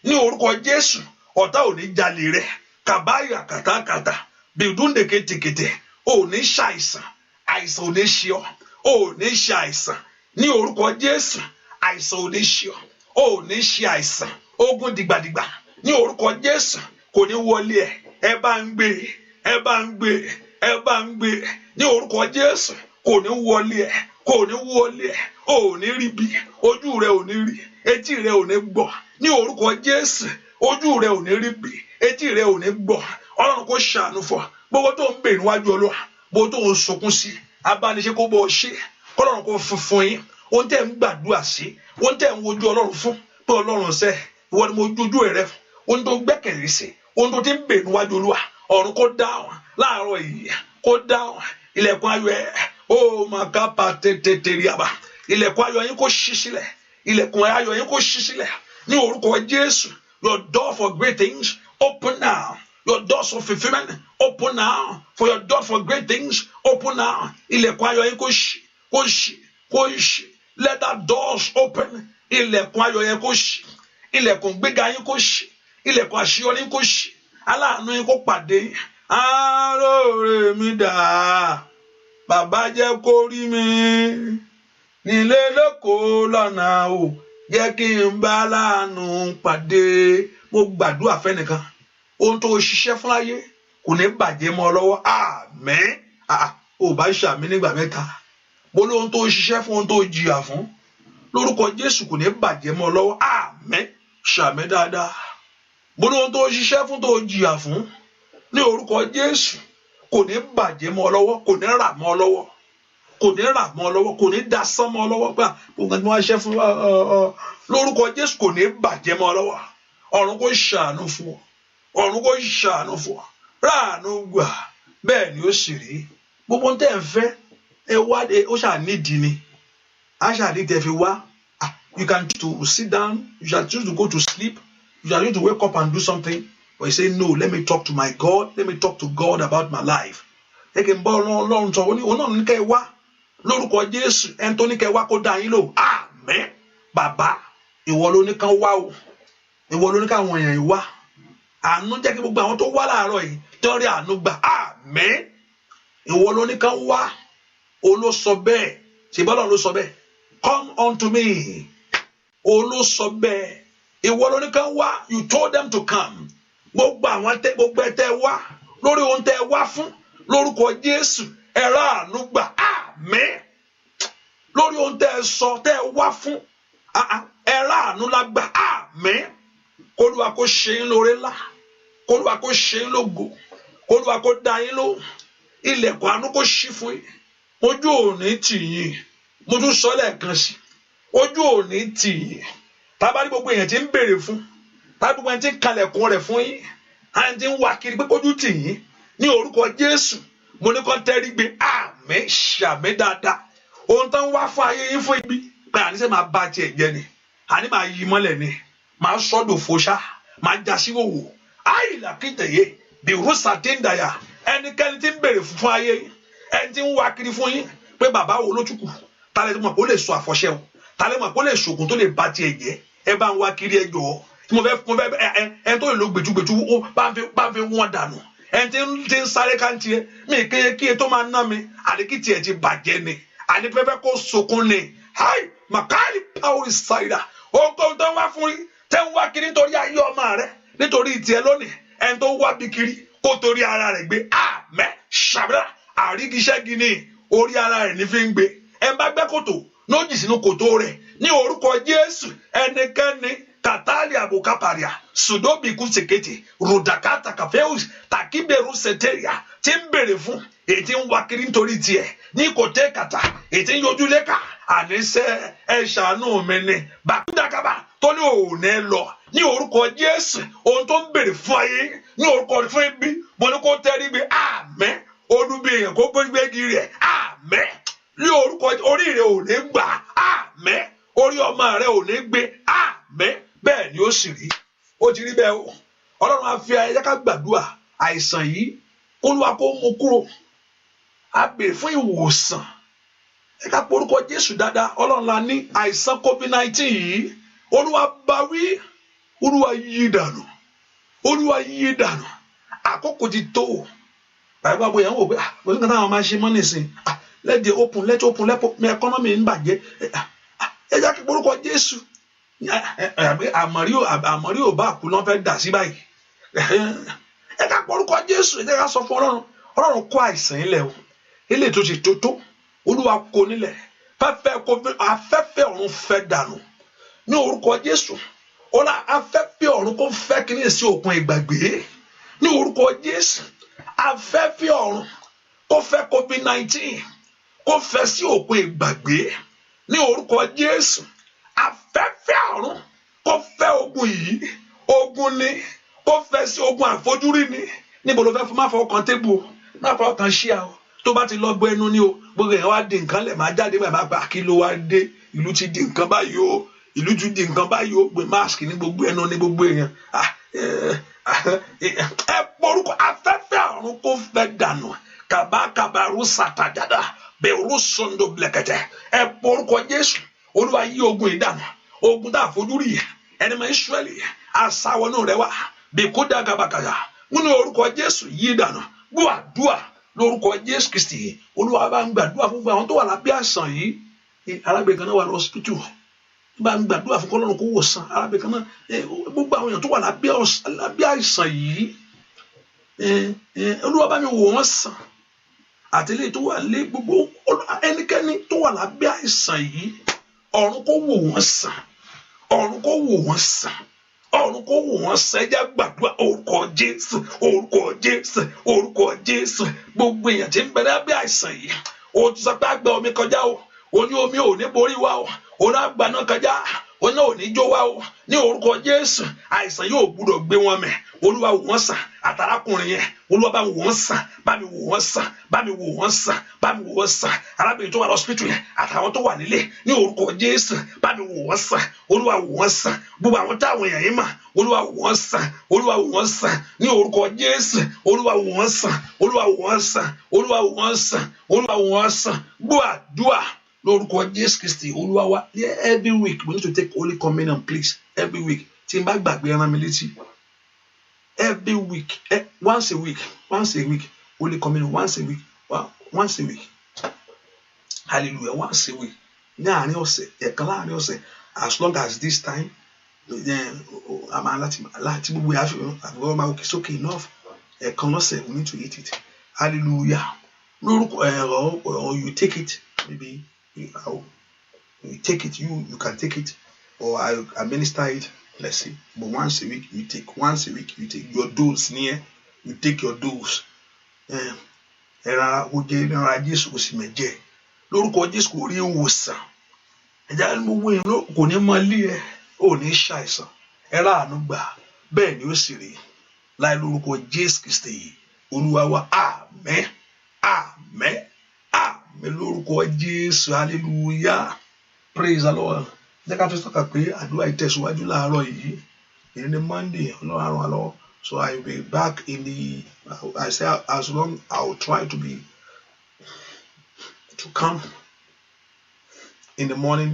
ní orúkọ Jésù. Ọ̀tá ò ní jalè rẹ̀, kàbáyà kàtàkàtà bìdúndè kètèkètè, ò ní ṣàìsàn, àìsàn ò ní ṣe ọ́, ò ní ṣe àìsàn ní orúkọ Jésù. Àìsàn ò ní ṣe ọ́, ò ní ṣe àìsàn. Ogun dìgbàdìgbà ní orúkọ Jésù kò ní wọlé ẹ. Ẹ bá ń gbé, ẹ bá ń gbé, ẹ bá ń gbé ní orúkọ Jésù. Kò ní wọlé ẹ, kò ní wọlé ẹ. Ò ní rí bí, ojú rẹ ò ní rí, etí rẹ ò ní gbọ́ ní orúkọ Jésù. Ojú rẹ ò ní rí bí, etí rẹ ò ní gbọ́. Ọlọ́run kó ṣàánú fún ọ. Gbogbo tó ń bè níwájú Olúwa, gbogbo tó ń sunkún sí, abániṣe kó bọ́ ọ ṣe. Ọlọ́run kó fún yín ohun tẹ́ ń gbàdúrà sí, ohun tẹ́ ń wojú Ọlọ́run fún. Pé Ọlọ́run ṣe ìwọ ni mo jójú rẹ fún. Ohun tó gbẹ́kẹ̀lé sí, ohun tó ti ń bè níwájú Olúwa, ọ̀run kó dáhùn láàárọ̀ yìí, kó dáhùn. Ilẹ̀kùn ayọ̀ ẹ̀ ó máa ká pa tètè rí àbá. Ilẹ̀kùn ayọ̀ yín kó ṣí sílẹ̀, ilẹ̀kùn ayọ̀ yín kó ṣí sílẹ̀ ní orúkọ Jésù. Your door for great things open now. Your doors of fulfillment open now. For your door for great things open now. Ilẹ̀kùn ayọ̀ yín kó ṣí, kó ṣí, kó ṣí. Let that doors open. Ilẹ̀kùn ayọ̀ yín kó ṣí, ilẹ̀kùn gbéga yín kó ṣí, ilẹ̀kùn àṣeyọrí yín kó ṣí. Aláàánú yín kó pàdé yín. Àròrè mi dà, bàbá jẹ́ kó rí mi nílé lóko lọ́nà o, jẹ́ kí n bá láàánú pàdé. Mo gbàdúrà fẹ́nìkan, ohun tó ṣiṣẹ́ fún ayé kò ní bàjẹ́ mọ́ ọ lọ́wọ́. Àmín. Ò bá ṣàmì nígbà mẹ́ta. Mo ní ohun tó ṣiṣẹ́ fún, ohun tó jìyà fún, lórúkọ Jésù kò ní bàjẹ́ mọ́ ọ lọ́wọ́. Àmín. Ṣàmì dáadáa. Mo ní ohun tó ṣiṣẹ́ fún, tó jìyà fún, ní orúkọ Jésù kò ní bàjẹ́ mọ́ ọ lọ́wọ́, kò ní rà mọ́ ọ lọ́wọ́, kò ní rà mọ́ ọ lọ́wọ́, kò ní dasán mọ́ ọ lọ́wọ́. Pé gbogbo ẹni tí wọ́n ṣe fún lórúkọ Jésù kò ní bàjẹ́ mọ́ ọ lọ́wọ́. Ọ̀run kó ṣàánú fún ọ, ọ̀run kó ṣàánú fún ọ. Ráàánú gbà, bẹ́ẹ̀ ni ó sì rí. Gbogbo ohun tẹ́ ń fẹ́ ẹ wá, ó ṣànídìí ni. A ṣànídìí tẹ́ fi wá. You can choose to sit down, you shall choose to go to sleep, you shall choose to wake up and do something. But you say, no, let me talk to my God, let me talk to God about my life. Ẹ kì í bọ́ Ọlọ́run sọ, Ọlọ́run ní kẹ́ ẹ wá lórúkọ Jésù. Ẹni tó ní kẹ́ ẹ wá kó dá yín lò. Àmín. Bàbá, ìwọ ló ní kán wá o, ìwọ ló ní káwọn èèyàn yìí wá. Àánú jẹ́ kí gbogbo àwọn tó wá láàárọ̀ yìí tó rí àánú gbà. Àmín. Ìwọ ló ní kán wá, o ló sọ bẹ́ẹ̀. Ṣèbí Ọlọ́run ló sọ bẹ́ẹ̀. Come unto me. O ló sọ bẹ́ẹ̀. Ìwọ ló ní kán wá. You told them to come. Gbogbo àwọn gbogbo ẹ tẹ́ wá lórí ohun tẹ́ wá fún, lórúkọ Jésù ẹ ráàánú gbà. Àmín. Lórí ohun tẹ́ sọ tẹ́ wá fún, ẹ ráàánú lágbà. Àmín. K'Olúwa kó ṣe yín lóore ńlá, k'Olúwa kó ṣe yín lógo, k'Olúwa kó dá yín lóhùn. Ilẹ̀kùn àánú kó ṣí fún yín. Ojú ò ní tì yín. Mo tún sọ lẹ́ẹ̀kan sí, ojú ò ní tì yín. Tábà ní gbogbo èèyàn tí ń béèrè fún, tábà gbogbo èèyàn tí ń kalẹ̀kùn rẹ̀ fún yín, àyìn tí ń wá kiri pé kójú tì yín ní orúkọ Jésù. Mo ní kó tẹ́rí gbé. Àmín. Ṣàmì dáadáa. Ohun tó ń wá fún ayé yín fún ibi, pé àníṣe máa bá tiẹ̀ jẹ́ ni, àní máa yí mọ́lẹ̀ ni, máa sọ́dọ̀ fòṣà, máa já sí òwò. Àìlà kìtẹ̀yẹ bí rúṣà tí ń dàyà. Ẹnikẹ́ni tí ń béèrè fún ayé yín, ẹni tí ń wá kiri fún yín pé bàbá wo ló túkù, tálẹ̀ tó mọ̀ kó lè sọ àfọ̀ṣẹ́ o, tálẹ̀ mọ̀ kó lè ṣògùn tó lè bá tiẹ̀ jẹ́. ẹ bá ń wá kiri ẹ jọ̀ọ́ tí mo fẹ́ ẹ tó lè lo gbẹ̀tugbẹ̀tu ó bá ń fi wọ́n dànù ẹ ti ń sáré káńtì ẹ mi kéye kí ẹ tó máa ná mi àdékìtì ẹ ti bàjẹ́ ni àní pẹ́pẹ́ kó sokun ni hi makali power side ohunkóhun tó ń wá fún yín tẹ́ ń wá kiri nítorí ayé ọmọ rẹ nítorí tiẹ̀ lónìí ẹni tó wá bí kiri kó torí ara rẹ̀ gbé àmẹ́ ṣàbẹ́rẹ́ àrígiṣẹ́gi ni orí ara rẹ̀ ní fi ń gbé ẹ bá gbẹ́ kòtò lójì sínú kòtò rẹ̀ ní orúkọ Jésù ẹnikẹ́ni katali abokaparia sudobiku sekete rodakata kafeus takiberu seteria tí ń bèrè fún èyí tí ń wá kiri nítorí tiẹ̀ ní kòtẹ́ kàtà èyí tí ń yọjú lẹ́ka àníṣe ẹ ṣàánú mi ni bàkúdàkàbà tó ní òun ẹ lọ ní orúkọ Jésù ohun tó ń bèrè fún ayé ní orúkọ fún ibi mo ní kó tẹ́rí gbé àmín olúbi èèyàn kó gbégbégi rẹ̀ àmín ní orúkọ orí rẹ̀ ò ní gbà àmín orí ọmọ rẹ̀ ò ní gbé àmín bẹ́ẹ̀ ni ó sì rí ó ti rí bẹ́ẹ̀ o Ọlọ́run á fi ayé ká gbàdúrà àìsàn yìí Olúwa kó mú kúrò á bèrè fún ìwòsàn ẹ ká pe orúkọ Jésù dáadáa Ọlọ́run la ní àìsàn COVID-19 yìí Olúwa bá wí Olúwa yí dànù Olúwa yí dànù àkókò ti tó bàbá bóyá ń wò pé kò sí nǹkan táwọn máa ṣe mọ́ nísìn let the economy ń bàjẹ́ ẹ já kí orúkọ Jésù àmọ́rí ò bá kú lọ́n fẹ́ dà sí báyìí ẹ ká orúkọ Jésù ẹ jẹ́ ká sọ fún Ọlọ́run kó àìsàn ilẹ̀ o ilé tó ti tó Olúwa kó nílẹ̀ afẹ́fẹ́ ọ̀run fẹ́ dànù ní orúkọ Jésù ọlá afẹ́fẹ́ ọ̀run kó fẹ́ kíní sí òkun ìgbàgbé ní orúkọ Jésù afẹ́fẹ́ ọ̀run kó fẹ́ COVID-19 kó fẹ́ sí òkun ìgbàgbé ní orúkọ Jésù afẹ́fẹ́ ọ̀run kó fẹ́ ogun yìí ogun ni kó fẹ́ sí ogun àfojúrí ni níbo ló fẹ́ fún máa fọwọ́ kan tébù máa fọwọ́ kan ṣíà o tó bá ti lọ gbọ́ ẹnu ní o gbogbo èèyàn wá di nǹkan lẹ̀ máa jáde báyìí máa gbà kí ló wá dé ìlú ti di nǹkan báyìí o ìlú ti di nǹkan báyìí o gbé máàsì ní gbogbo ẹnu ní gbogbo èèyàn ẹ porúkọ afẹ́fẹ́ ọ̀run kó fẹ́ dànù kàbákàbárú sàtàjàdà bẹ̀rù sọ̀ndọ̀ blẹ̀kẹ̀tẹ̀ ẹ porúkọ Jésù Olúwa yí ogun ìdànù ogun tá a fojú rí ẹni máa ń Ísírẹ́lì àsáwọnú rẹ wá bí kó dá gabakaya nínú orúkọ Jésù yí ìdànù gbọ́ àdúrà lórúkọ Jésù Kristi Olúwa bá ń gbàdúrà fún àwọn tó wà lábẹ́ àìsàn yìí arábìnrin kan náà wà lọ́sípítù bá ń gbàdúrà fún kọ́lọ́run kó wòsàn arábìnrin kan náà gbogbo àwọn èèyàn tó wà lábẹ́ àìsàn yìí Olúwa bá mi wò wọ́n sàn àtẹlẹ́ tó wà lé gbogbo ẹnikẹ́ni tó wà lábẹ́ àìsàn yìí ọ̀run kó wò wọ́n sàn ọ̀run kó wò wọ́n sàn ọ̀run kó wò wọ́n sàn ẹjẹ́ gbàdúrà orúkọ Jésù orúkọ Jésù orúkọ Jésù gbogbo èèyàn tí ń bẹ lábẹ́ àìsàn yìí o ti sọ pé àgbà omi kọjá o ní omi ò ní borí wa o ní àgbà náà kọjá o ní ò ní jó wa o ní orúkọ Jésù àìsàn yóò gbúdọ̀ gbé wọn mẹ́ Olúwa wò wọ́n sàn àtàrákùnrin yẹn Olúwa bá wò wọ́n sàn bá mi wò wọ́n sàn bá mi wò wọ́n sàn bá mi wò wọ́n sàn arábìnrin tó wà lọ́sípítù yẹn àtàwọn tó wà nílé ní orúkọ Jésù bá mi wò wọ́n sàn Olúwa wò wọ́n sàn gbogbo àwọn táwọn èèyàn yìí mà Olúwa wò wọ́n sàn Olúwa wò wọ́n sàn ní orúkọ Jésù Olúwa wò wọ́n sàn Olúwa wò wọ́n sàn Olúwa wò wọ́n sàn Olúwa wò wọ́n sàn gbọ́ àdúrà lórúkọ Jésù Kristi Olúwa wa every week we need to take Holy Communion please every week tí n bá gbàgbé ẹran mi létí every week once a week Holy Communion once a week hallelujah once a week ní àárín ọ̀sẹ̀ ẹ̀kan láàárín ọ̀sẹ̀ as long as this time àmà láti gbogbo àfihàn máa òkè sókè enough ẹ̀kan lọ́sẹ̀ we need to eat it hallelujah lórúkọ or you take it maybe you take it you can take it or I administer it let's see but once a week you take your dose near you take your dose ẹ̀rọ oúnjẹ ìrìnàrà Jésù kò sì mẹ́jẹ lórúkọ Jésù kò rí ìwòsàn ẹ̀já ni mo wé inú kò ní mọ ilé ẹ̀ ò ní ṣàìsàn ẹ̀rọ àánú gbà bẹ́ẹ̀ ni ó sì rí láì lórúkọ Jésù Kristi Olúwa wa àmín àmín àmín lórúkọ Jésù hallelujah praise the Lord jẹ́ ká fi sọ́kà pé àdúrà ìtẹ̀síwájú láàárọ̀ yìí ní Monday Ọlọ́run àrùn àlọ́ so I will be back in the I say as long I will try to come in the morning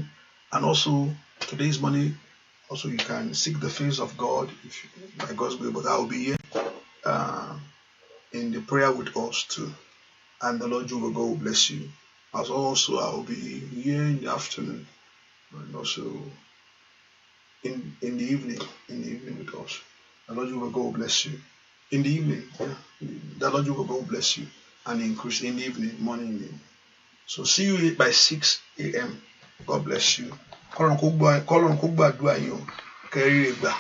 and also today's morning Also, you can seek the face of God if by God's will. But I will be here in the prayer with us too. And the Lord Jehovah God will bless you. As also, I will be here in the afternoon and also in the evening with us. The Lord Jehovah God will bless you. In the evening, the Lord Jehovah God will bless you and increase in the evening, morning. So see you by 6 a.m. God bless you. Kọ́lọ́run kó gbàdúrà yín o. Kẹ́rí ìgbà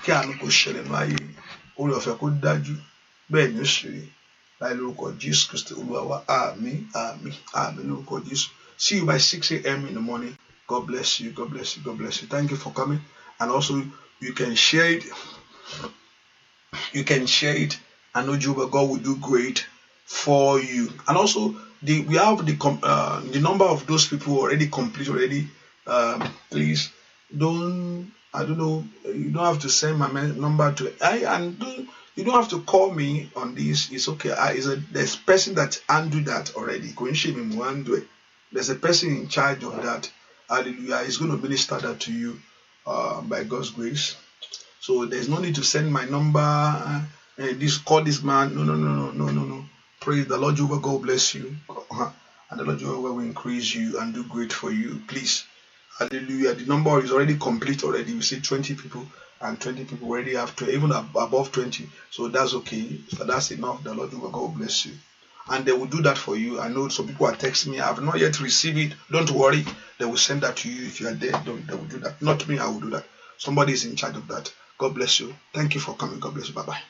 kí àánú kó ṣẹlẹ̀ ní ayé orí ọ̀fẹ́ kó dájú bẹ́ẹ̀ ni ó ṣe rí láì lórúkọ Jésù Kristi Olúwa wa àmín àmín àmín lórúkọ Jésù. See you by 6 a.m. in the morning. God bless you. God bless you. God bless you. Thank you for coming. And also you can share it. You can share it. I know Jehovah God will do great for you. And also we have the number of those people already complete already. Please don't. I don't know. You don't have to send my number to you don't have to call me on this. It's okay. There's a person that undo that already. There's a person in charge of that. Hallelujah. He's going to minister that to you by God's grace. So there's no need to send my number. Call this man. No. Praise the Lord Jehovah. God bless you. And the Lord Jehovah will increase you and do great for you. Please. Hallelujah. The number is already complete already. We see 20 people and 20 people already have even above 20. So that's okay. So that's enough. The Lord Jehovah God bless you. And they will do that for you. I know some people are texting me. I have not yet received it. Don't worry. They will send that to you if you are there. They will do that. Not me. I will do that. Somebody is in charge of that. God bless you. Thank you for coming. God bless you. Bye-bye.